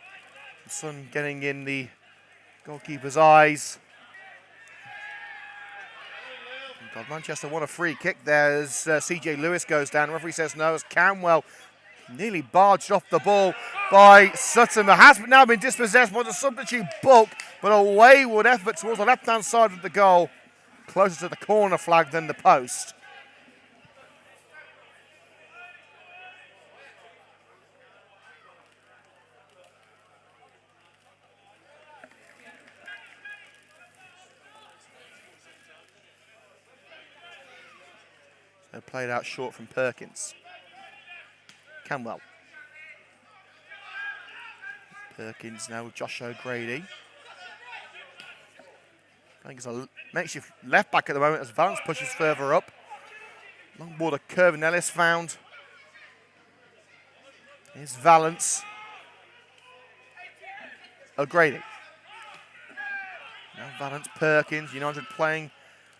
The sun getting in the goalkeeper's eyes. Manchester won a free kick there as CJ Lewis goes down. The referee says no, as Camwell nearly barged off the ball by Sutton. It has now been dispossessed by the substitute Buck, but a wayward effort towards the left-hand side of the goal, closer to the corner flag than the post. Played out short from Perkins. Camwell. Perkins now with Josh O'Grady. I think it's a makeshift left back at the moment as Valance pushes further up. Long ball to Kirvin Ellis found. Here's Valance. O'Grady. Now Valance, Perkins, United playing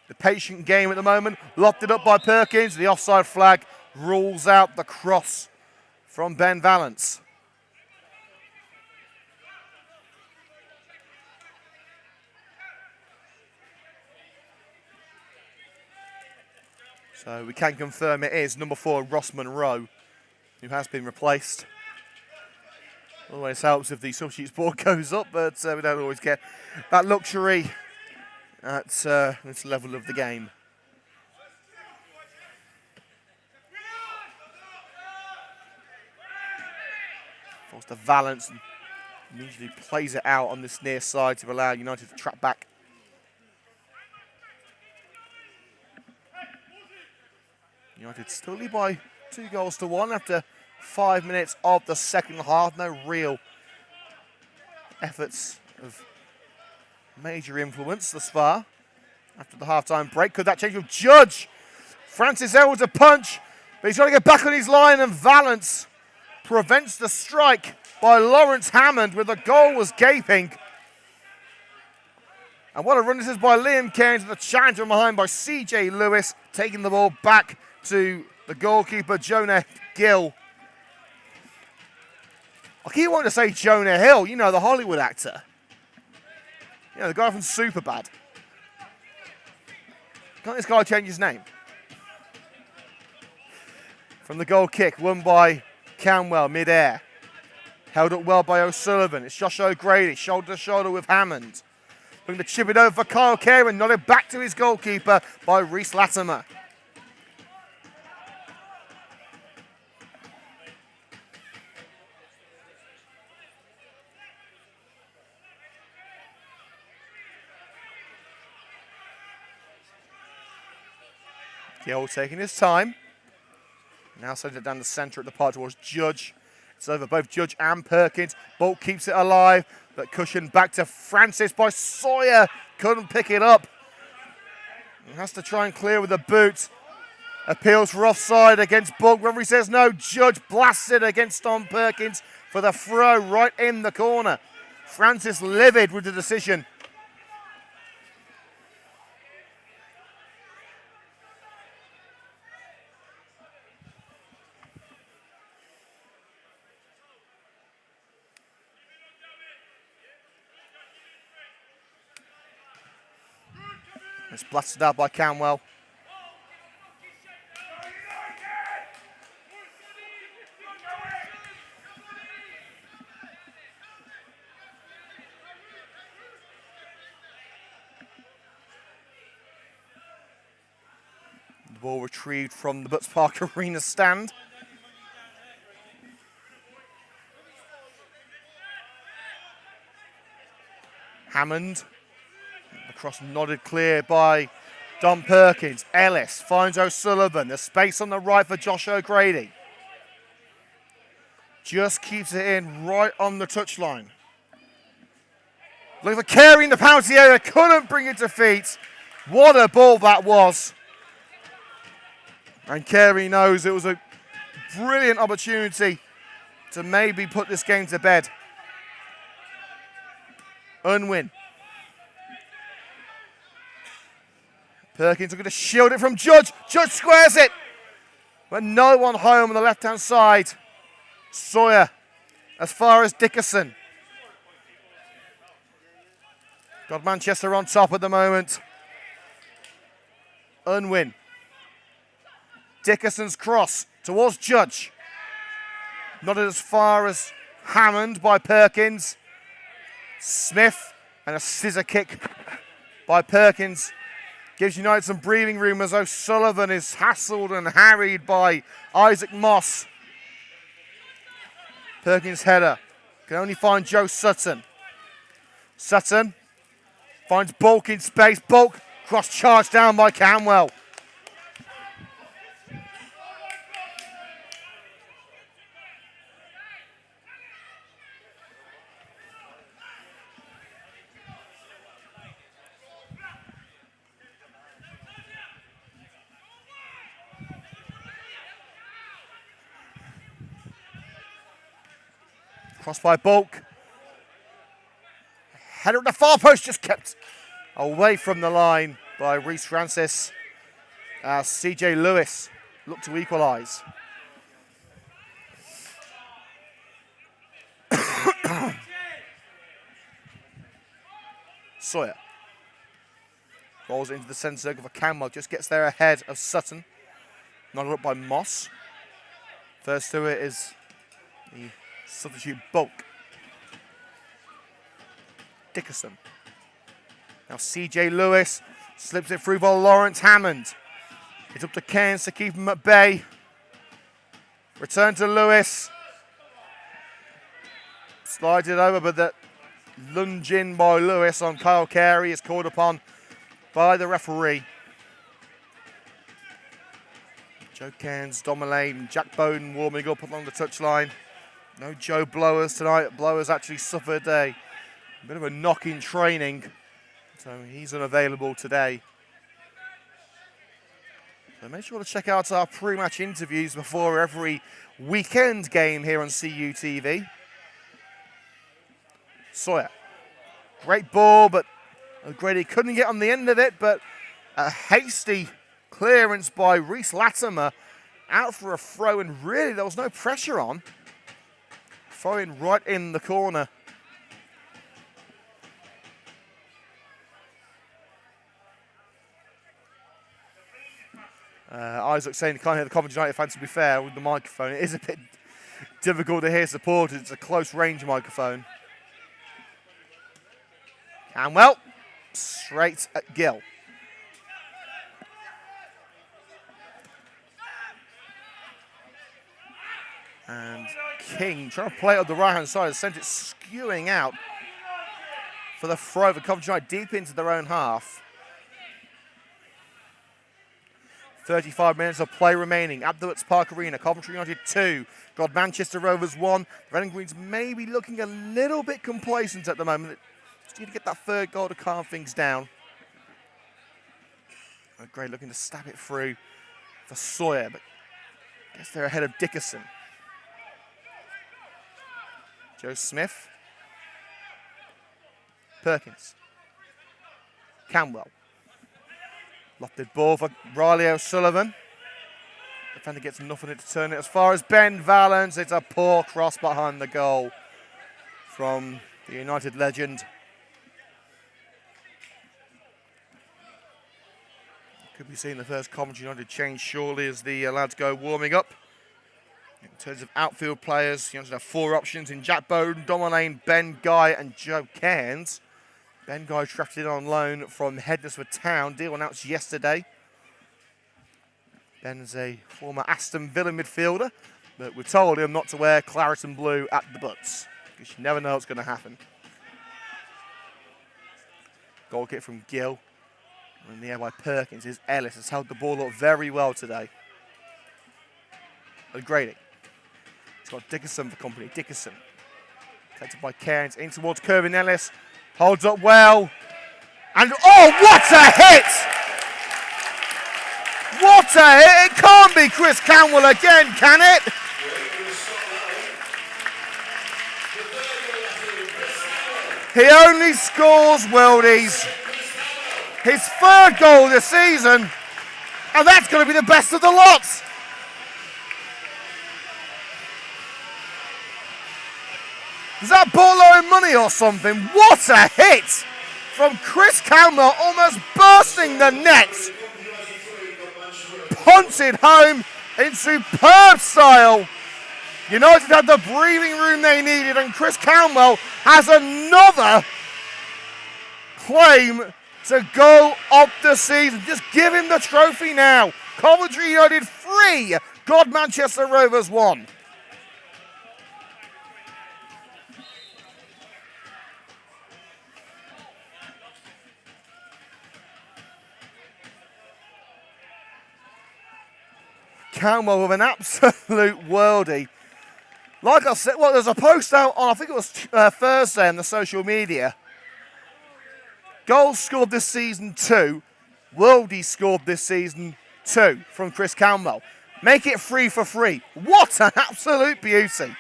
the patient game at the moment. Locked it up by Perkins. The offside flag rules out the cross from Ben Valance. So we can confirm it is number 4, Ross Monroe, who has been replaced. Always helps if the substitutes board goes up, but we don't always get that luxury at this level of the game. Forced to Valance and immediately plays it out on this near side to allow United to track back. United still lead by 2-1 after 5 minutes of the second half. No real efforts of major influence thus far. After the half-time break, could that change with Judge? Francis Elwood's a punch, but he's got to get back on his line, and Valance prevents the strike by Lawrence Hammond with the goal was gaping. And what a run this is by Liam Cairns, with the challenge from behind by CJ Lewis, taking the ball back to the goalkeeper, Jonah Gill. I keep wanting to say Jonah Hill, you know, the Hollywood actor. You know, the guy from Superbad. Can't this guy change his name? From the goal kick, won by Canwell, mid-air. Held up well by O'Sullivan. It's Josh O'Grady, shoulder to shoulder with Hammond. Looking to chip it over for Kyle Carey, and nodded back to his goalkeeper by Reese Latimer. Gill taking his time. Now sends it down the centre at the part towards Judge. It's over both Judge and Perkins. Bolt keeps it alive, but cushioned back to Francis by Sawyer. Couldn't pick it up. He has to try and clear with the boot. Appeals for offside against Bulk. Referee says no. Judge blasts it against Tom Perkins for the throw right in the corner. Francis livid with the decision. It's blasted out by Canwell. The ball retrieved from the Butts Park Arena stand. Hammond. The cross nodded clear by Don Perkins. Ellis finds O'Sullivan. There's space on the right for Josh O'Grady. Just keeps it in right on the touchline. Looking for Carey in the penalty area. Couldn't bring it to feet. What a ball that was. And Carey knows it was a brilliant opportunity to maybe put this game to bed. Unwin. Perkins looking to shield it from Judge. Judge squares it. But no one home on the left-hand side. Sawyer as far as Dickerson. Godmanchester on top at the moment. Unwin. Dickerson's cross towards Judge. Not as far as Hammond by Perkins. Smith and a scissor kick by Perkins. Gives United some breathing room as O'Sullivan is hassled and harried by Isaac Moss. Perkins' header can only find Joe Sutton. Sutton finds Bulk in space. Bulk cross charged down by Canwell. Cross by Bulk. Header at the far post, just kept away from the line by Reese Francis. CJ Lewis looked to equalise. Sawyer rolls into the centre circle for Canwell, just gets there ahead of Sutton. Nodded up by Moss. First to it is the substitute Bulk. Dickerson. Now CJ Lewis slips it through by Lawrence Hammond. It's up to Cairns to keep him at bay. Return to Lewis. Slides it over, but the lunge in by Lewis on Kyle Carey is called upon by the referee. Joe Cairns, Domelane, Jack Bowden warming up along the touchline. No Joe Blowers tonight. Blowers actually suffered a bit of a knock in training, so he's unavailable today. So make sure to check out our pre-match interviews before every weekend game here on CUTV. Sawyer, great ball, but O'Grady couldn't get on the end of it, but a hasty clearance by Reese Latimer out for a throw, and really there was no pressure on. Throwing right in the corner. Isaac saying you can't hear the Coventry United fans, to be fair, with the microphone. It is a bit difficult to hear supporters. It's a close range microphone. Canwell, straight at Gill. And King trying to play it on the right-hand side, sent it skewing out for the throw. The Coventry United deep into their own half. 35 minutes of play remaining at the Woods Park Arena. Coventry United 2, Godmanchester Rovers 1. The Red and Greens may be looking a little bit complacent at the moment. Just need to get that third goal to calm things down. Great looking to stab it through for Sawyer, but I guess they're ahead of Dickerson. Joe Smith. Perkins. Canwell. Lofted ball for Riley O'Sullivan. Defender gets nothing to turn it as far as Ben Valens. It's a poor cross behind the goal from the United legend. Could be seeing the first Coventry United change shortly as the lads go warming up. In terms of outfield players, United have 4 options in Jack Bowden, Domelane, Ben Guy and Joe Cairns. Ben Guy drafted on loan from Hednesford Town. Deal announced yesterday. Ben is a former Aston Villa midfielder, but we're told him not to wear claret and blue at the butts, because you never know what's going to happen. Goal kick from Gill. And in the air by Perkins is Ellis. Has held the ball up very well today. O'Grady. He's got Dickerson for company. Dickerson. Collected by Cairns in towards Kirvin Ellis. Holds up well. And oh, what a hit! What a hit! It can't be Chris Canwell again, can it? He only scores worldies. His 3rd goal this season, and that's going to be the best of the lot. Is that borrowing money or something? What a hit from Chris Canwell, almost bursting the net. Punted home in superb style. United had the breathing room they needed, and Chris Canwell has another claim to go up the season. Just give him the trophy now. Coventry United 3, Godmanchester Rovers 1. Canwell with an absolute worldie. Like I said, well, there's a post out on, I think it was Thursday on the social media. Goals scored this season 2. Worldie scored this season 2 from Chris Canwell. Make it 3 for 3. What an absolute beauty.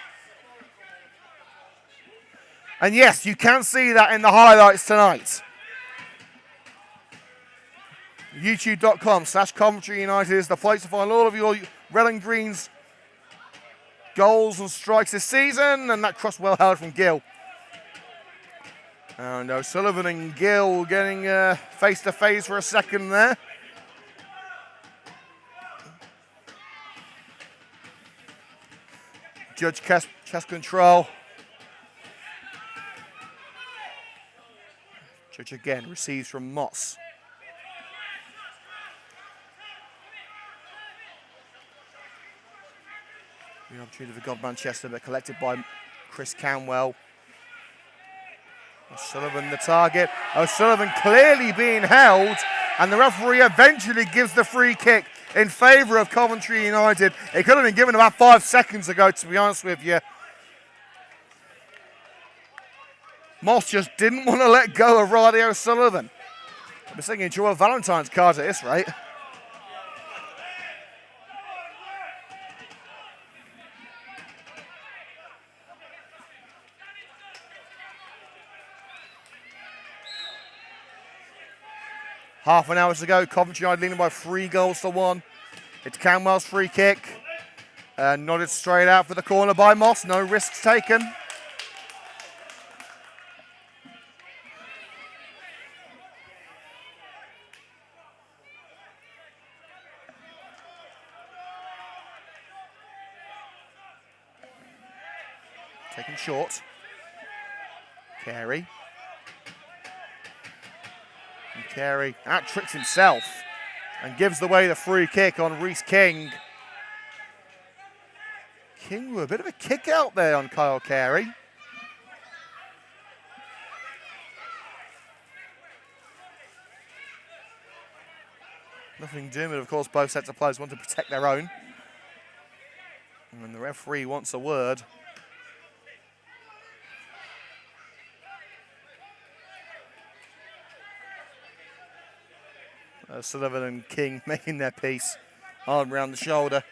And yes, you can see that in the highlights tonight. YouTube.com/Coventry United is the place to find all of your Red and Greens goals and strikes this season. And that cross well held from Gill. And O'Sullivan and Gill getting face to face for a second there. Judge chest control. Judge again receives from Moss. The opportunity for Godmanchester, but collected by Chris Canwell. O'Sullivan the target. O'Sullivan clearly being held, and the referee eventually gives the free kick in favour of Coventry United. It could have been given about 5 seconds ago, to be honest with you. Moss just didn't want to let go of Riley O'Sullivan. I've been thinking Joel Valentine's cards at this rate. Half an hour to go. Coventry United leading by 3 goals to 1. It's Camwell's free kick. Nodded straight out for the corner by Moss. No risks taken. Taken short. Carey. And Carey out-tricks himself and gives away the free kick on Reece King. King with a bit of a kick out there on Kyle Carey. Nothing doing, but of course both sets of players want to protect their own. And when the referee wants a word, Sullivan and King making their peace, arm around the shoulder.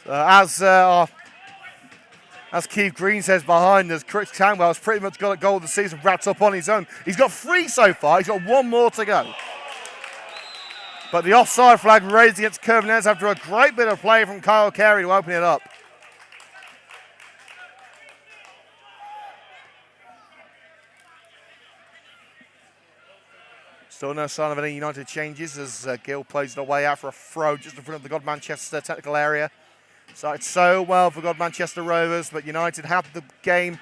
As Keith Green says behind us, Chris Canwell's pretty much got a goal of the season wrapped up on his own. He's got 3 so far. He's got 1 more to go. But the offside flag raised against Coventry United after a great bit of play from Kyle Carey to open it up. Still no sign of any United changes as Gill plays it away out for a throw just in front of the Godmanchester technical area. Started so well for Godmanchester Rovers, but United have the game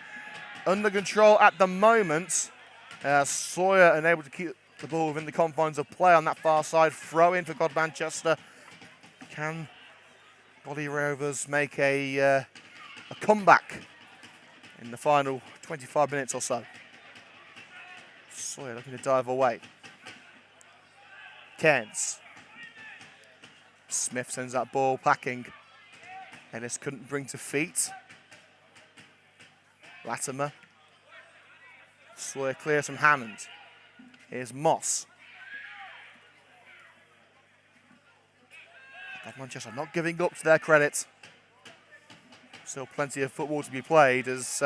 under control at the moment. Sawyer unable to keep the ball within the confines of play on that far side. Throw in for Godmanchester. Can Body Rovers make a comeback in the final 25 minutes or so? Sawyer looking to dive away. Cairns. Smith sends that ball packing. Ennis couldn't bring to feet. Latimer. Sawyer clears from Hammond. Here's Moss. Manchester not giving up to their credit. Still plenty of football to be played as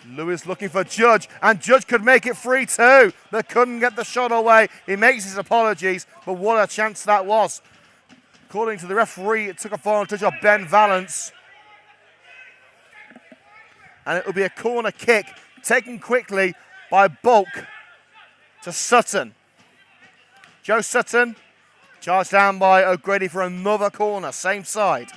Lewis looking for Judge, and Judge could make it 3-2, but couldn't get the shot away. He makes his apologies, but what a chance that was. According to the referee, it took a final touch of Ben Valance. And it will be a corner kick taken quickly by Bulk to Sutton. Joe Sutton, charged down by O'Grady for another corner, same side.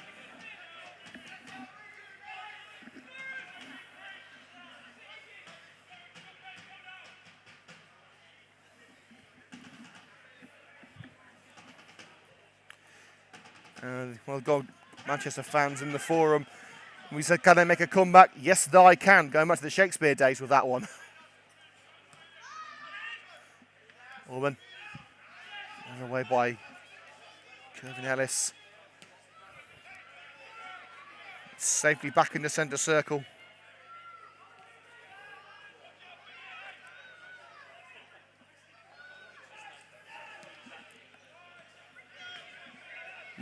And well, got Manchester fans in the forum. We said, can they make a comeback? Yes, they can. Going back to the Shakespeare days with that one. Orban. Away by Kevin Ellis. Safely back in the centre circle.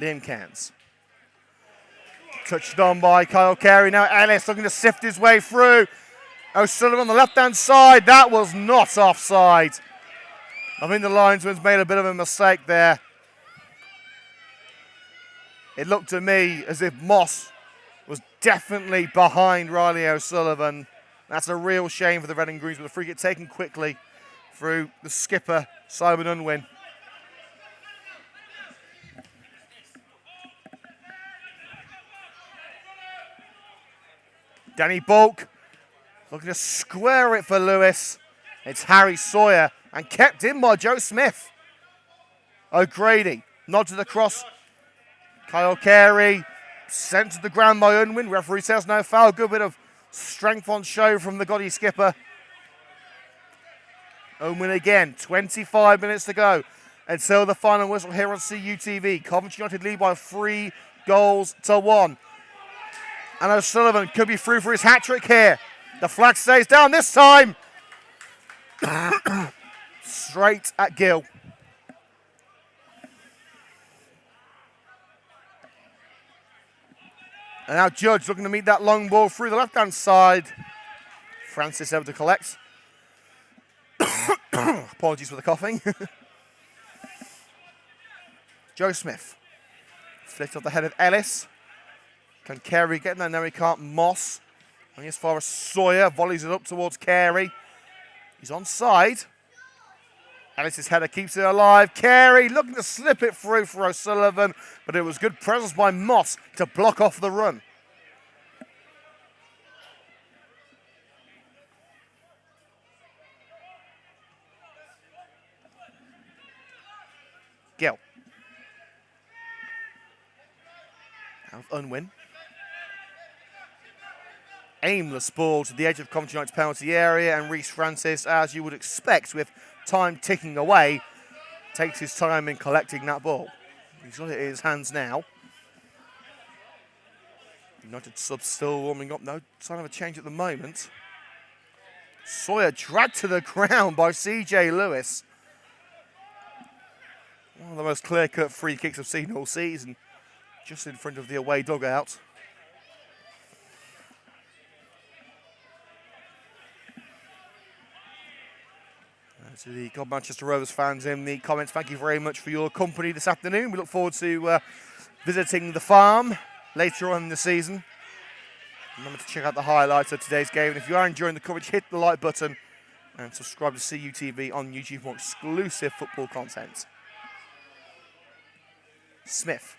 Liam Cairns. Touched on by Kyle Carey. Now Ellis looking to sift his way through. O'Sullivan on the left-hand side. That was not offside. I think the linesman's made a bit of a mistake there. It looked to me as if Moss was definitely behind Riley O'Sullivan. That's a real shame for the Red and Greens, but the free kick taken quickly through the skipper, Simon Unwin. Danny Bulk looking to square it for Lewis. It's Harry Sawyer and kept in by Joe Smith. O'Grady Nods it across. Kyle Carey sent to the ground by Unwin. Referee says no foul. Good bit of strength on show from the Gotti skipper. Unwin again. 25 minutes to go until the final whistle here on CUTV. Coventry United lead by 3 goals to 1. And O'Sullivan could be through for his hat-trick here. The flag stays down this time. Straight at Gill. And now Judge looking to meet that long ball through the left-hand side. Francis able to collect. Apologies for the coughing. Joe Smith. Flicked off the head of Ellis. Can Carey get there? No, he can't. Moss. Only as far as Sawyer. Volleys it up towards Carey. He's onside. Ellis's header keeps it alive. Carey looking to slip it through for O'Sullivan, but it was good presence by Moss to block off the run. Gill. Out of Unwin. Aimless ball to the edge of Coventry United's penalty area, and Reece Francis, as you would expect with time ticking away, takes his time in collecting that ball. He's got it in his hands now. United subs still warming up, no sign of a change at the moment. Sawyer dragged to the ground by CJ Lewis. One of the most clear-cut free kicks I've seen all season, just in front of the away dugout. To the Godmanchester Rovers fans in the comments, thank you very much for your company this afternoon. We look forward to visiting the farm later on in the season. Remember to check out the highlights of today's game. And if you are enjoying the coverage, hit the like button and subscribe to CUTV on YouTube for more exclusive football content. Smith.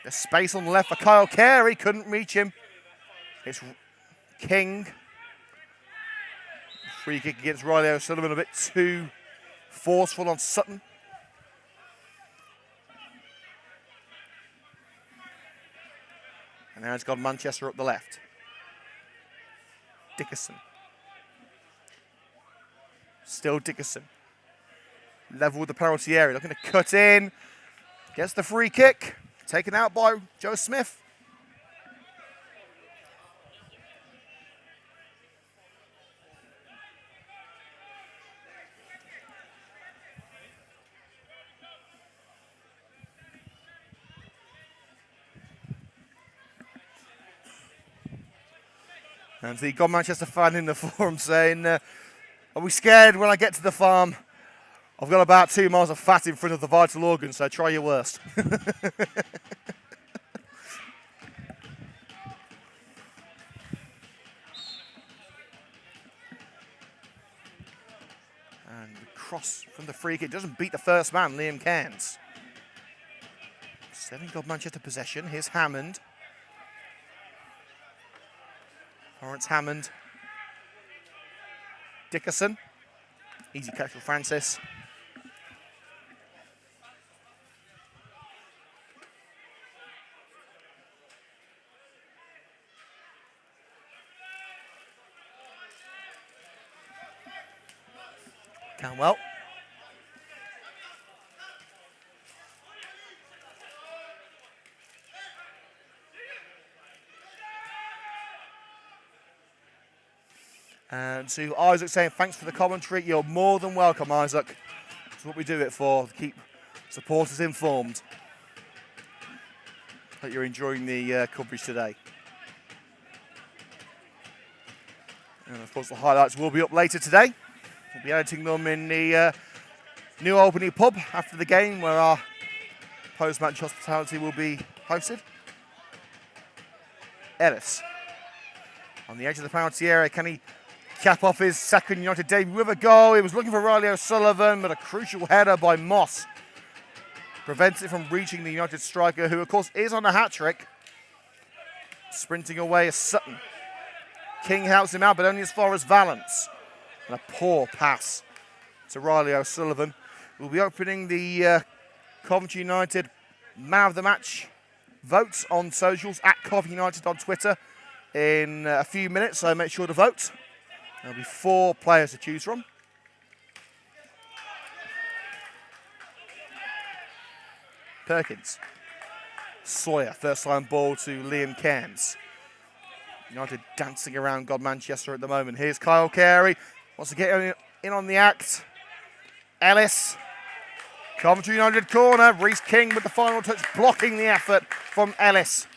There's space on the left for Kyle Carey. Couldn't reach him. It's King. Free kick against Riley O'Sullivan, a bit too forceful on Sutton. And now it's got Manchester up the left. Dickerson. Still Dickerson. Level with the penalty area, looking to cut in. Gets the free kick. Taken out by Joe Smith. And the Godmanchester fan in the forum saying, are we scared when I get to the farm? I've got about 2 miles of fat in front of the vital organs, so try your worst. And the cross from the free kick doesn't beat the first man, Liam Cairns. 7 Godmanchester possession. Here's Hammond. Lawrence Hammond. Dickerson. Easy catch for Francis. Canwell. And to Isaac saying, thanks for the commentary. You're more than welcome, Isaac. That's what we do it for, to keep supporters informed. Hope you're enjoying the coverage today. And of course, the highlights will be up later today. We'll be editing them in the New Albany pub after the game, where our post-match hospitality will be hosted. Ellis. On the edge of the penalty area, can he cap off his second United debut with a goal? He was looking for Riley O'Sullivan, but a crucial header by Moss prevents it from reaching the United striker, who of course is on a hat-trick. Sprinting away is Sutton. King helps him out, but only as far as Valance. And a poor pass to Riley O'Sullivan. We'll be opening the Coventry United man of the match votes on socials at Coventry United on Twitter in a few minutes, so make sure to vote. There'll be 4 players to choose from. Perkins. Sawyer, first line ball to Liam Cairns. United dancing around Godmanchester at the moment. Here's Kyle Carey. Wants to get in on the act. Ellis. Coventry United corner. Reece King with the final touch, blocking the effort from Ellis.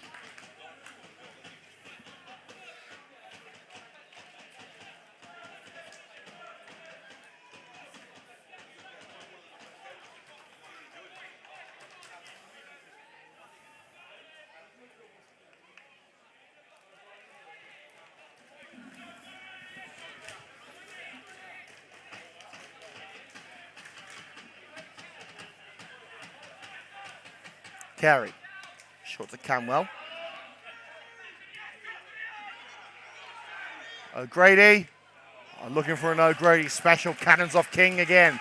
Carey, short to Camwell. O'Grady, I'm looking for an O'Grady special. Cannons off King again.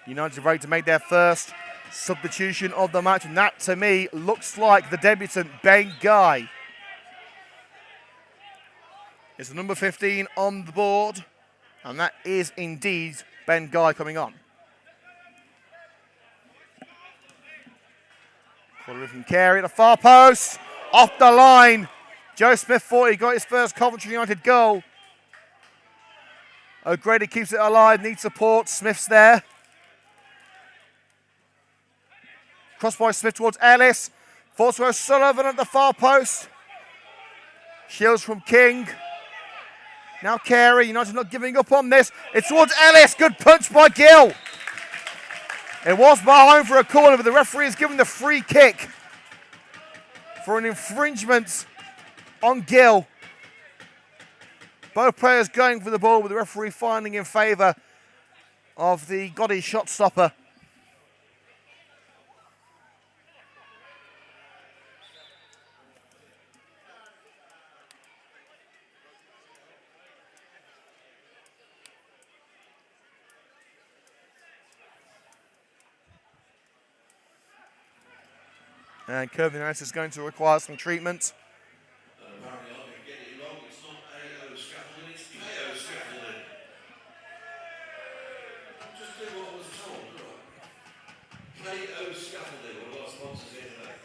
United ready to make their first substitution of the match, and that to me looks like the debutant Ben Guy. It's the number 15 on the board, and that is indeed Ben Guy coming on. From Carey at the far post, off the line. Joe Smith thought he got his first Coventry United goal. O'Grady keeps it alive, needs support. Smith's there. Cross by Smith towards Ellis. Forced to O'Sullivan at the far post. Shields from King. Now Carey, United not giving up on this. It's towards Ellis, good punch by Gill. It was behind for a corner, but the referee has given the free kick for an infringement on Gill. Both players going for the ball, with the referee finding in favour of the Gotti shot stopper. And Coventry United is going to require some treatment. Apparently, I'm going to get it wrong. It's not AO scaffolding, it's KO scaffolding. I'll just do what I was told, right? KO scaffolding, one of our sponsors here today.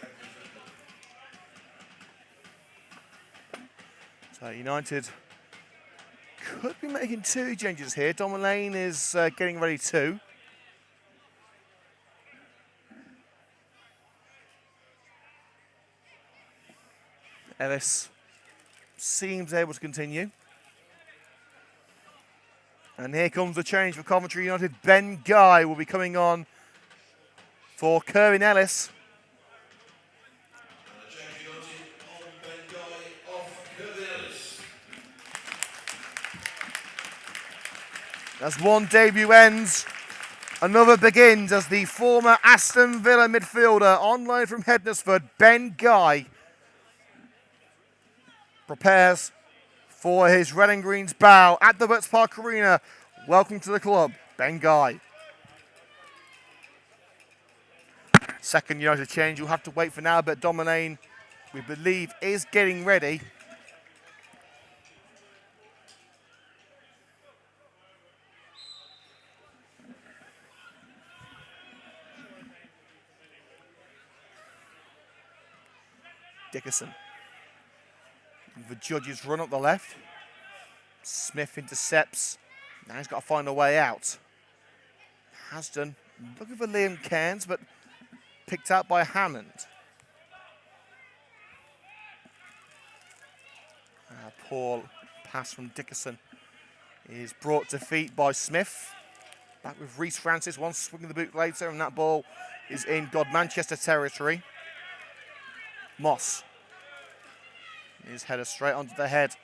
So United could be making 2 changes here. Don Mullane is getting ready too. Ellis seems able to continue. And here comes the change for Coventry United. Ben Guy will be coming on for Kerwin Ellis. And the change United on Ben Guy off Kerwin Ellis. As one debut ends, another begins, as the former Aston Villa midfielder on loan from Hednesford, Ben Guy, prepares for his red and green's bow at the Butts Park Arena. Welcome to the club, Ben Guy. Second United change, you'll have to wait for now, but Don Mullane, we believe, is getting ready. Dickerson. The judges run up the left. Smith intercepts. Now he's got to find a way out. Has done. Looking for Liam Cairns, but picked out by Hammond. Poor pass from Dickerson is brought to feet by Smith. Back with Reece Francis, one swing of the boot later, and that ball is in Godmanchester territory. Moss. His header straight onto the head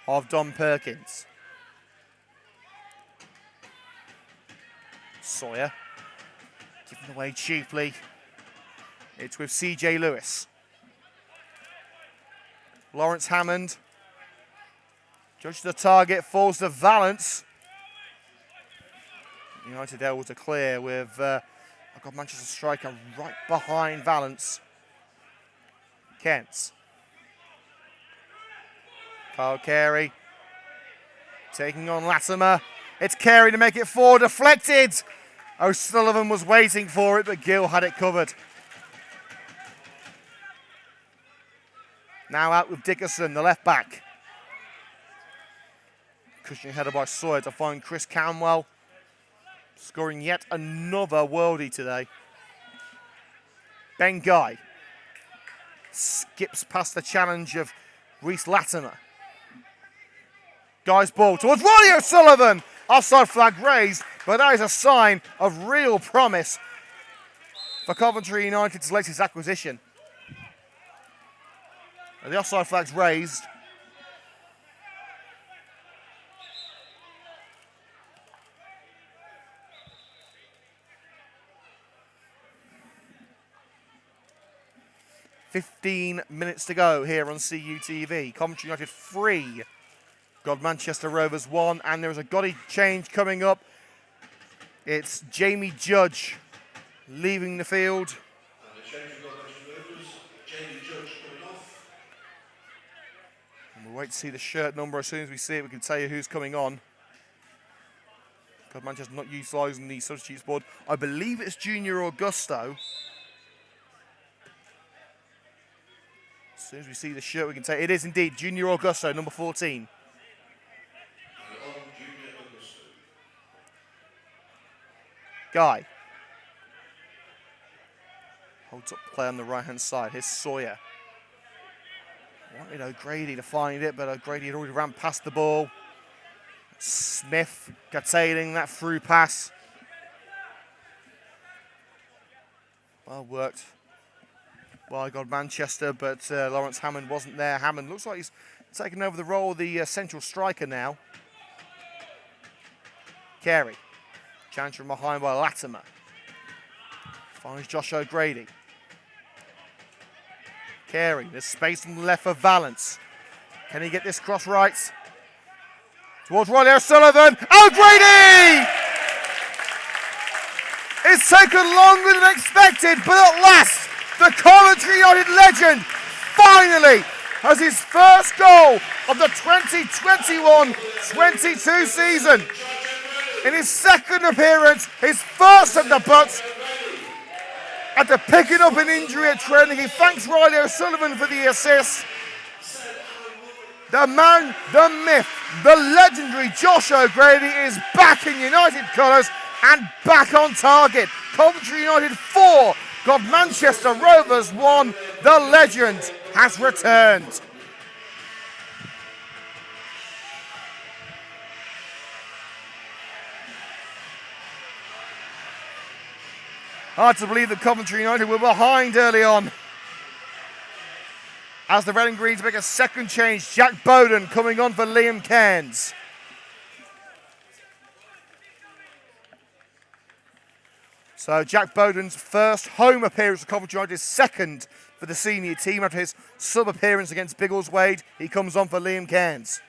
of Don Perkins. Sawyer, given away cheaply. It's with CJ Lewis. Lawrence Hammond. Judges the target, falls to Valance. United able to clear with Godmanchester striker right behind Valence. Kents. Kyle Carey taking on Latimer. It's Carey to make it 4, deflected. O'Sullivan was waiting for it, but Gill had it covered. Now out with Dickerson, the left back. Cushioning header by Sawyer to find Chris Camwell. Scoring yet another worldie today. Ben Guy skips past the challenge of Reece Latimer. Guy's ball towards Ronnie O'Sullivan. Offside flag raised, but that is a sign of real promise for Coventry United's latest acquisition. The offside flag's raised. "15 minutes to go here on CUTV. Coventry United 3. Godmanchester Rovers 1, and there's a Gotti change coming up. It's Jamie Judge leaving the field. And the change of Godmanchester Rovers, Jamie Judge coming off. And we'll wait to see the shirt number. As soon as we see it, we can tell you who's coming on. Godmanchester not utilising the substitutes board. I believe it's Junior Augusto. As soon as we see the shirt, we can tell you it is indeed Junior Augusto, number 14. Guy holds up play on the right-hand side. Here's Sawyer. Wanted O'Grady to find it, but O'Grady had already ran past the ball. Smith curtailing that through pass. Well worked by Godmanchester, but Lawrence Hammond wasn't there. Hammond looks like he's taken over the role of the central striker now. Carey. Challenge from behind by Latimer. Finds Josh O'Grady. Carey, there's space on the left for Valence. Can he get this cross right? Towards Riley O'Sullivan. O'Grady! It's taken longer than expected, but at last, the Coventry United legend finally has his first goal of the 2021-22 season. In his second appearance, his first at the Butts, after picking up an injury at training, he thanks Riley O'Sullivan for the assist. The man, the myth, the legendary Josh O'Grady is back in United colours and back on target. Coventry United 4, Godmanchester Rovers 1. The legend has returned. Hard to believe that Coventry United were behind early on. As the Red and Greens make a second change, Jack Bowden coming on for Liam Cairns. So Jack Bowden's first home appearance for Coventry United, second for the senior team after his sub-appearance against Biggleswade. He comes on for Liam Cairns.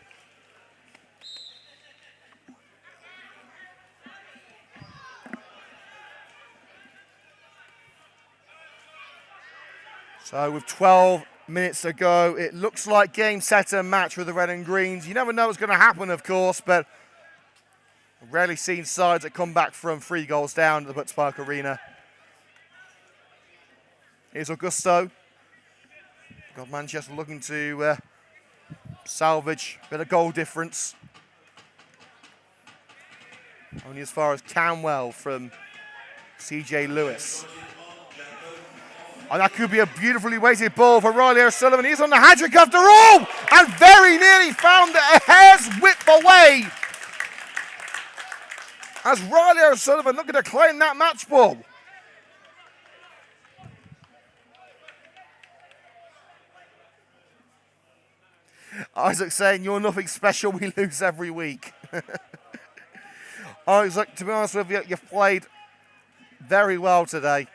So with 12 minutes to go, it looks like game, set and match with the Red and Greens. You never know what's going to happen, of course, but rarely seen sides that come back from 3 goals down at the Butts Park Arena. Here's Augusto. Godmanchester looking to salvage a bit of goal difference. Only as far as Camwell from CJ Lewis. And that could be a beautifully weighted ball for Riley O'Sullivan. He's on the hat-trick after all, and very nearly found it a hair's width away. As Riley O'Sullivan looking to claim that match ball. Isaac saying, "You're nothing special, we lose every week." Isaac, to be honest with you, you've played very well today.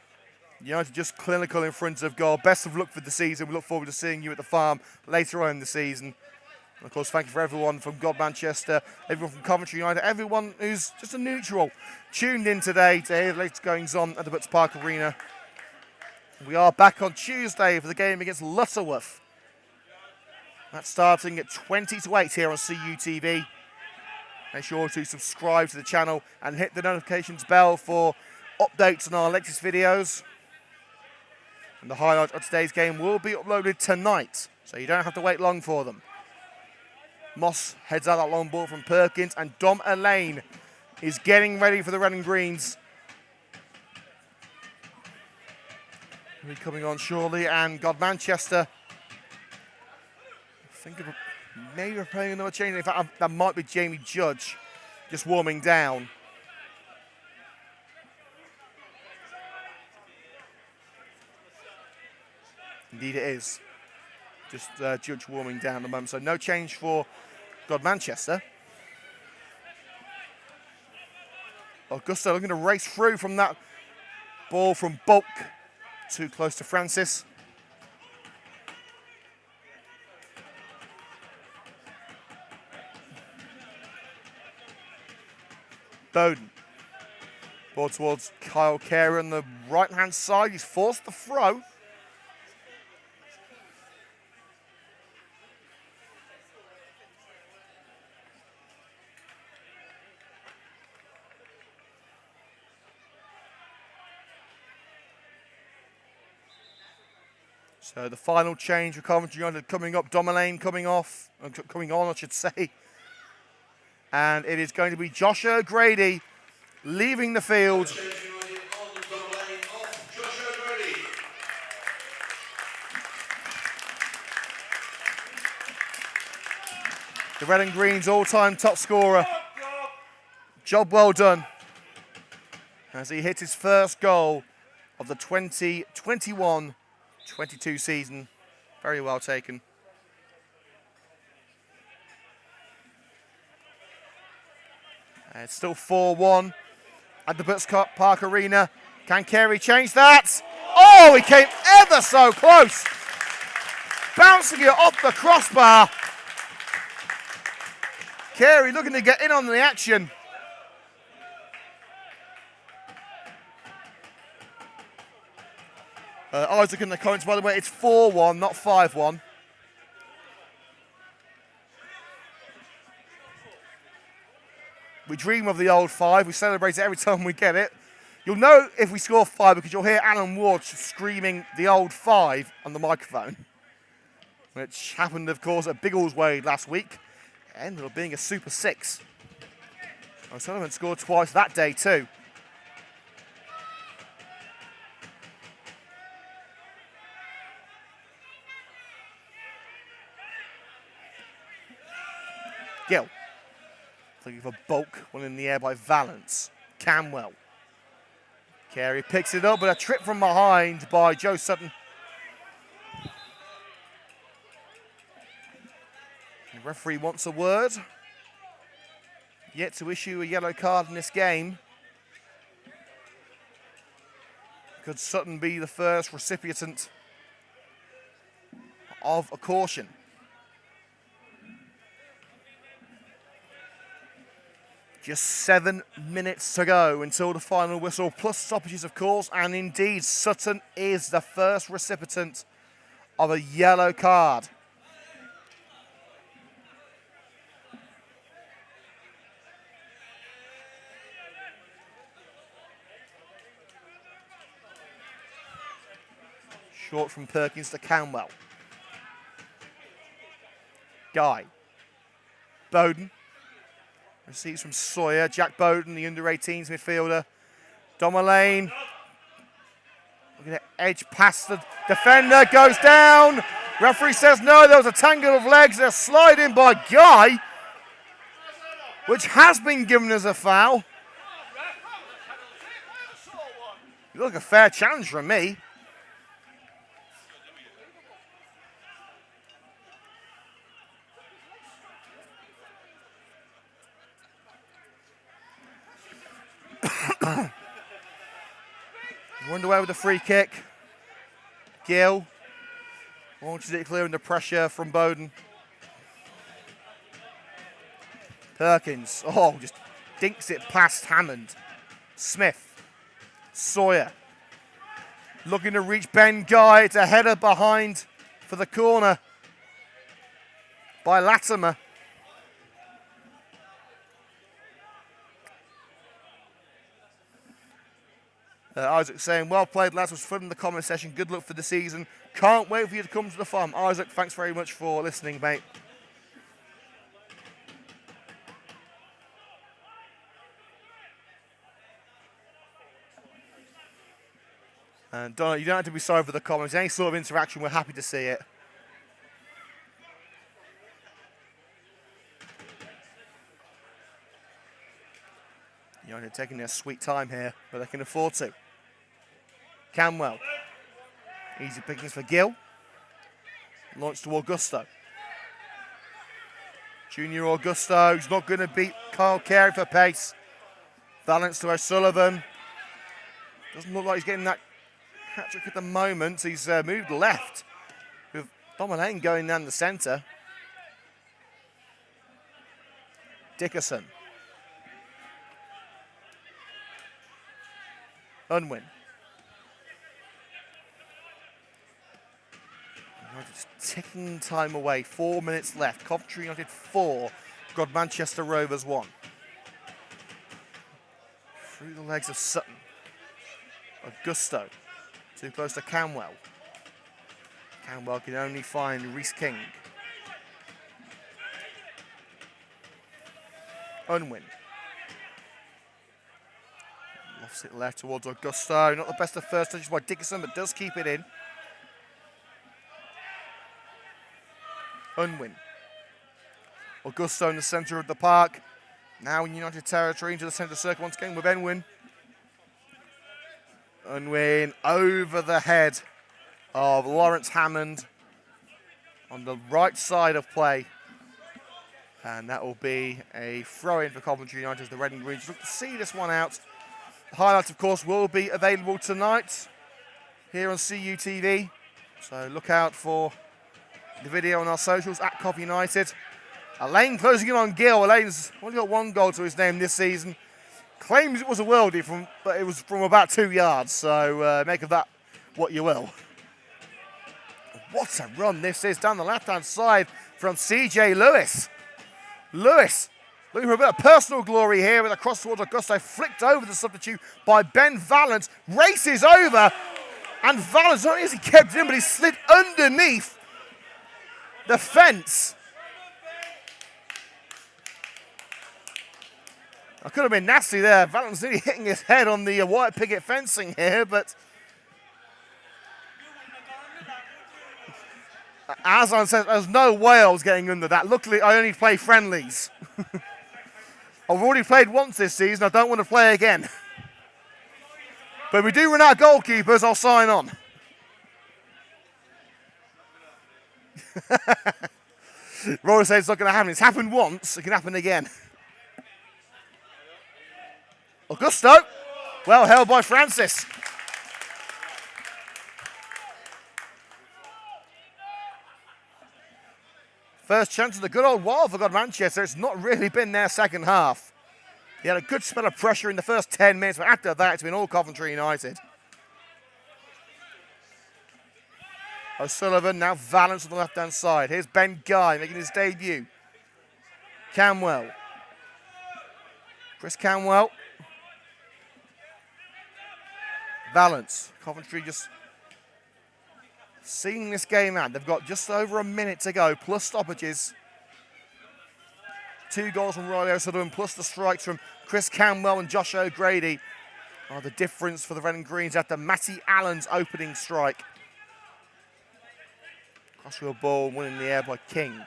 United just clinical in front of goal. Best of luck for the season. We look forward to seeing you at the farm later on in the season. And of course, thank you for everyone from Godmanchester, everyone from Coventry United, everyone who's just a neutral tuned in today to hear the latest goings on at the Butts Park Arena. We are back on Tuesday for the game against Lutterworth. That's starting at 20 to 8 here on CUTV. Make sure to subscribe to the channel and hit the notifications bell for updates on our latest videos. And the highlights of today's game will be uploaded tonight, so you don't have to wait long for them. Moss heads out that long ball from Perkins, and Dom Elaine is getting ready for the red and greens. He'll be coming on shortly, and Godmanchester, I think maybe we're playing another change. In fact, that might be Jamie Judge just warming down. Indeed it is. Just Judge warming down at the moment. So no change for Godmanchester. Augusta looking to race through from that ball from Bulk. Too close to Francis. Bowden. Ball towards Kyle Carey on the right-hand side. He's forced the throw. So the final change for Coventry United coming up. Domelane coming on, I should say. And it is going to be Josh O'Grady leaving the field. The Red and Green's all-time top scorer. Job well done as he hit his first goal of the 2021-22 season. Very well taken. It's still 4-1 at the Butts Park Arena. Can Carey change that? Oh, he came ever so close. Bouncing it off the crossbar. Carey looking to get in on the action. Isaac in the comments, by the way, it's 4-1, not 5-1. We dream of the old 5. We celebrate it every time we get it. You'll know if we score 5 because you'll hear Alan Ward screaming the old 5 on the microphone, which happened, of course, at Biggleswade last week. It ended up being a Super 6. O'Sullivan scored twice that day too. Gill. Looking for Bulk, one in the air by Valance. Camwell. Carey picks it up, but a trip from behind by Joe Sutton. The referee wants a word. Yet to issue a yellow card in this game. Could Sutton be the first recipient of a caution? Just 7 minutes to go until the final whistle, plus stoppages, of course, and indeed Sutton is the first recipient of a yellow card. Short from Perkins to Camwell. Guy. Bowden. Receives from Sawyer. Jack Bowden, the under-18s midfielder. Domelane. Looking at edge past the defender. Goes down. Referee says no. There was a tangle of legs. They're sliding by Guy, which has been given as a foul. You look a fair challenge from me. We're underway with a free kick. Gill launches it clear under pressure from Bowden. Perkins, just dinks it past Hammond. Smith, Sawyer, looking to reach Ben Guy. It's a header behind for the corner by Latimer. Isaac saying, well played lads, was fun in the comment section. Good luck for the season. Can't wait for you to come to the farm. Isaac, thanks very much for listening, mate. And Donna, you don't have to be sorry for the comments. Any sort of interaction, we're happy to see it. United taking their sweet time here, but they can afford to. Camwell. Easy pickings for Gill. Launched to Augusto. Junior Augusto, he's not going to beat Kyle Carey for pace. Valance to O'Sullivan. Doesn't look like he's getting that hat-trick at the moment. He's moved left with Dominane going down the centre. Dickerson. Unwin. Just ticking time away. 4 minutes left. Coventry United 4. Godmanchester Rovers 1. Through the legs of Sutton. Augusto. Too close to Camwell. Camwell can only find Reese King. Unwin. Lofts it left towards Augusto. Not the best of first touches by Dickerson, but does keep it in. Unwin. Augusto in the centre of the park. Now in United territory into the centre circle once again with Unwin. Unwin over the head of Lawrence Hammond on the right side of play. And that will be a throw-in for Coventry United as the Red and Green look to see this one out. The highlights, of course, will be available tonight here on CUTV. So look out for the video on our socials at Coventry United. Elaine closing in on Gill. Elaine's only got 1 goal to his name this season. Claims it was a worldie, but it was from about 2 yards. So make of that what you will. What a run this is down the left-hand side from CJ Lewis. Lewis looking for a bit of personal glory here with a cross towards Augusto. Flicked over the substitute by Ben Valance. Races over. And Valance, not only has he kept it in, but he slid underneath the fence. I could have been nasty there. Valance nearly hitting his head on the white picket fencing here, but Aslan says there's no way I was getting under that. Luckily, I only play friendlies. I've already played once this season. I don't want to play again. But if we do run out of goalkeepers, I'll sign on. Rory says it's not going to happen. It's happened once. It can happen again. Augusto. Well held by Francis. First chance of the good old while for Godmanchester. It's not really been their second half. He had a good spell of pressure in the first 10 minutes, but after that, it's been all Coventry United. O'Sullivan now Valance on the left-hand side. Here's Ben Guy making his debut. Camwell. Chris Camwell. Valance. Coventry just seeing this game out. They've got just over a minute to go, plus stoppages. 2 goals from Riley O'Sullivan, plus the strikes from Chris Camwell and Josh O'Grady are the difference for the Red and Greens after Matty Allen's opening strike. Crossfield ball won in the air by King.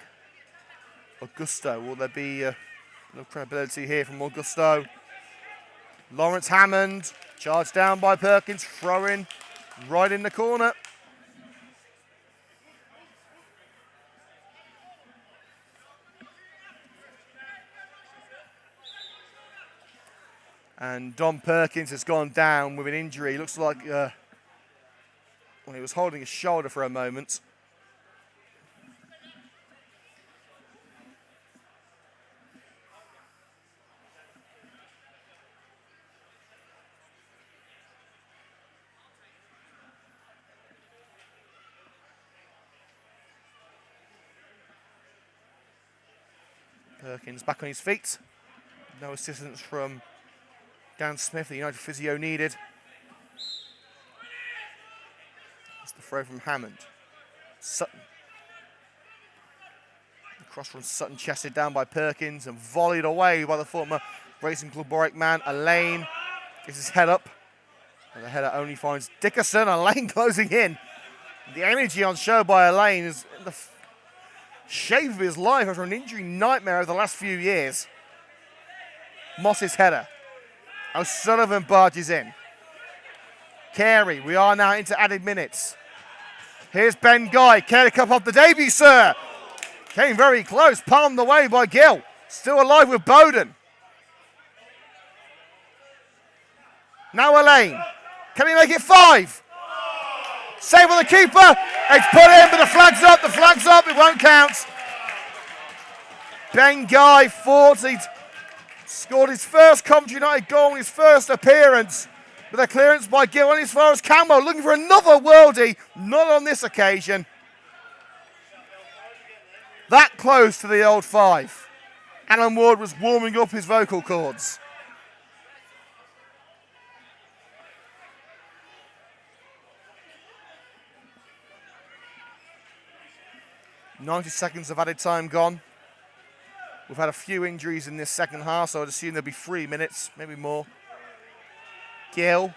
Augusto, will there be no credibility here from Augusto? Lawrence Hammond, charged down by Perkins, throw in right in the corner. And Don Perkins has gone down with an injury. Looks like well, he was holding his shoulder for a moment. Perkins back on his feet. No assistance from Dan Smith, the United physio needed. It's the throw from Hammond. Sutton. The cross from Sutton chested down by Perkins and volleyed away by the former Racing Club Warwick man. Elaine gets his head up. And the header only finds Dickerson. Elaine closing in. The energy on show by Elaine is in the shape of his life after an injury nightmare over the last few years. Moss's header. O'Sullivan barges in. Carey, we are now into added minutes. Here's Ben Guy. Carey cup off the debut, sir. Came very close, palmed away by Gill. Still alive with Bowden. Now Elaine. Can he make it 5? Save on the keeper. It's put in, but the flag's up. The flag's up. It won't count. Ben Guy fought. He'd scored his first Coventry United goal in his first appearance with a clearance by Gill on as far as Camwell, looking for another worldie. Not on this occasion. That close to the old 5. Alan Ward was warming up his vocal cords. "90 seconds of added time gone. We've had a few injuries in this second half, so I'd assume there'll be 3 minutes, maybe more. Gill,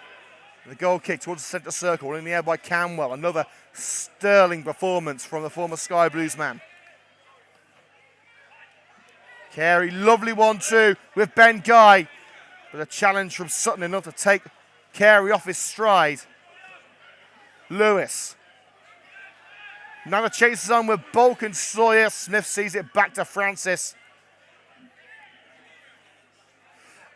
the goal kick towards the centre circle, in the air by Camwell. Another sterling performance from the former Sky Blues man. Carey, lovely 1-2 with Ben Guy, but a challenge from Sutton enough to take Carey off his stride. Lewis. Now the chase is on with Bulk and Sawyer. Smith sees it back to Francis.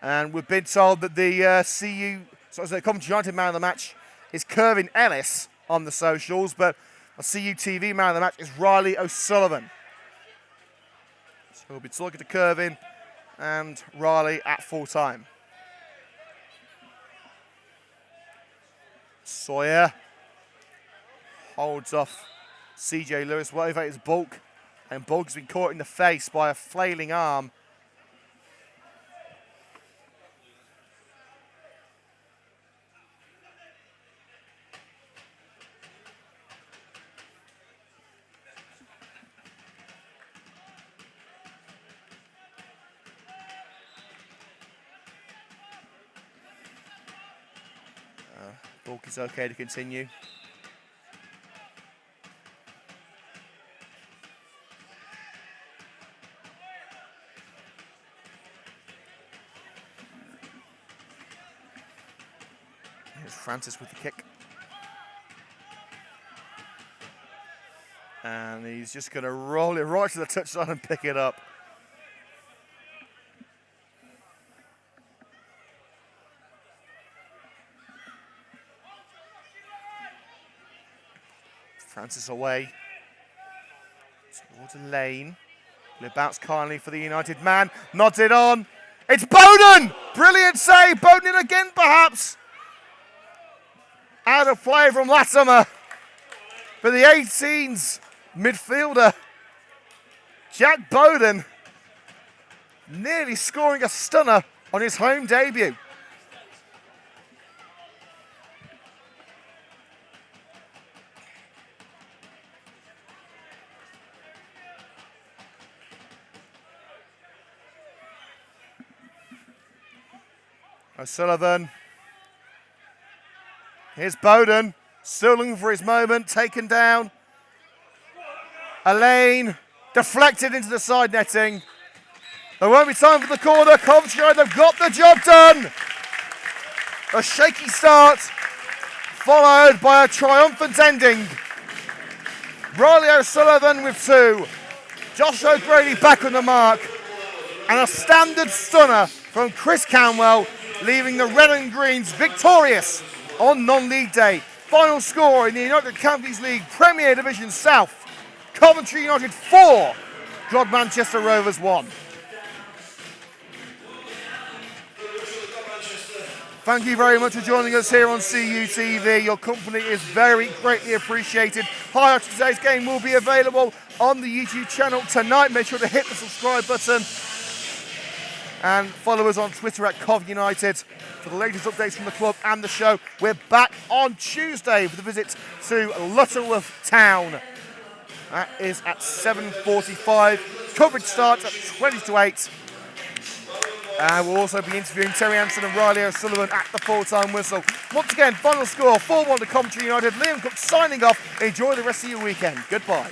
And we've been told that the the Coventry United man of the match is Kervin Ellis on the socials, but a CU TV man of the match is Riley O'Sullivan. So we'll be talking to Kervin and Riley at full time. Sawyer holds off CJ Lewis, well elevated his Bulk, and Bulk has been caught in the face by a flailing arm. Bulk is okay to continue. Here's Francis with the kick. And he's just going to roll it right to the touchline and pick it up. Francis away towards a lane. Will bounce kindly for the United man. Nods it on. It's Bowden! Brilliant save. Bowden again, perhaps. Out of play from Latimer. For the 18's midfielder, Jack Bowden, nearly scoring a stunner on his home debut. O'Sullivan. Here's Bowden, still looking for his moment, taken down. Elaine, deflected into the side netting. There won't be time for the corner. Coventry United have got the job done. A shaky start, followed by a triumphant ending. Riley O'Sullivan with 2. Josh O'Grady back on the mark. And a standard stunner from Chris Camwell, leaving the Red and Greens victorious on non-league day. Final score in the United Counties League Premier Division South. Coventry United 4, Godmanchester Rovers 1. Thank you very much for joining us here on CU TV. Your company is very greatly appreciated. Highlights of today's game will be available on the YouTube channel tonight. Make sure to hit the subscribe button and follow us on Twitter at Coventry United for the latest updates from the club and the show. We're back on Tuesday with a visit to Lutterworth Town. That is at 7:45. Coverage starts at 20 to 8. And we'll also be interviewing Terry Anson and Riley O'Sullivan at the full-time whistle. Once again, final score 4-1 to Coventry United. Liam Cook signing off. Enjoy the rest of your weekend. Goodbye.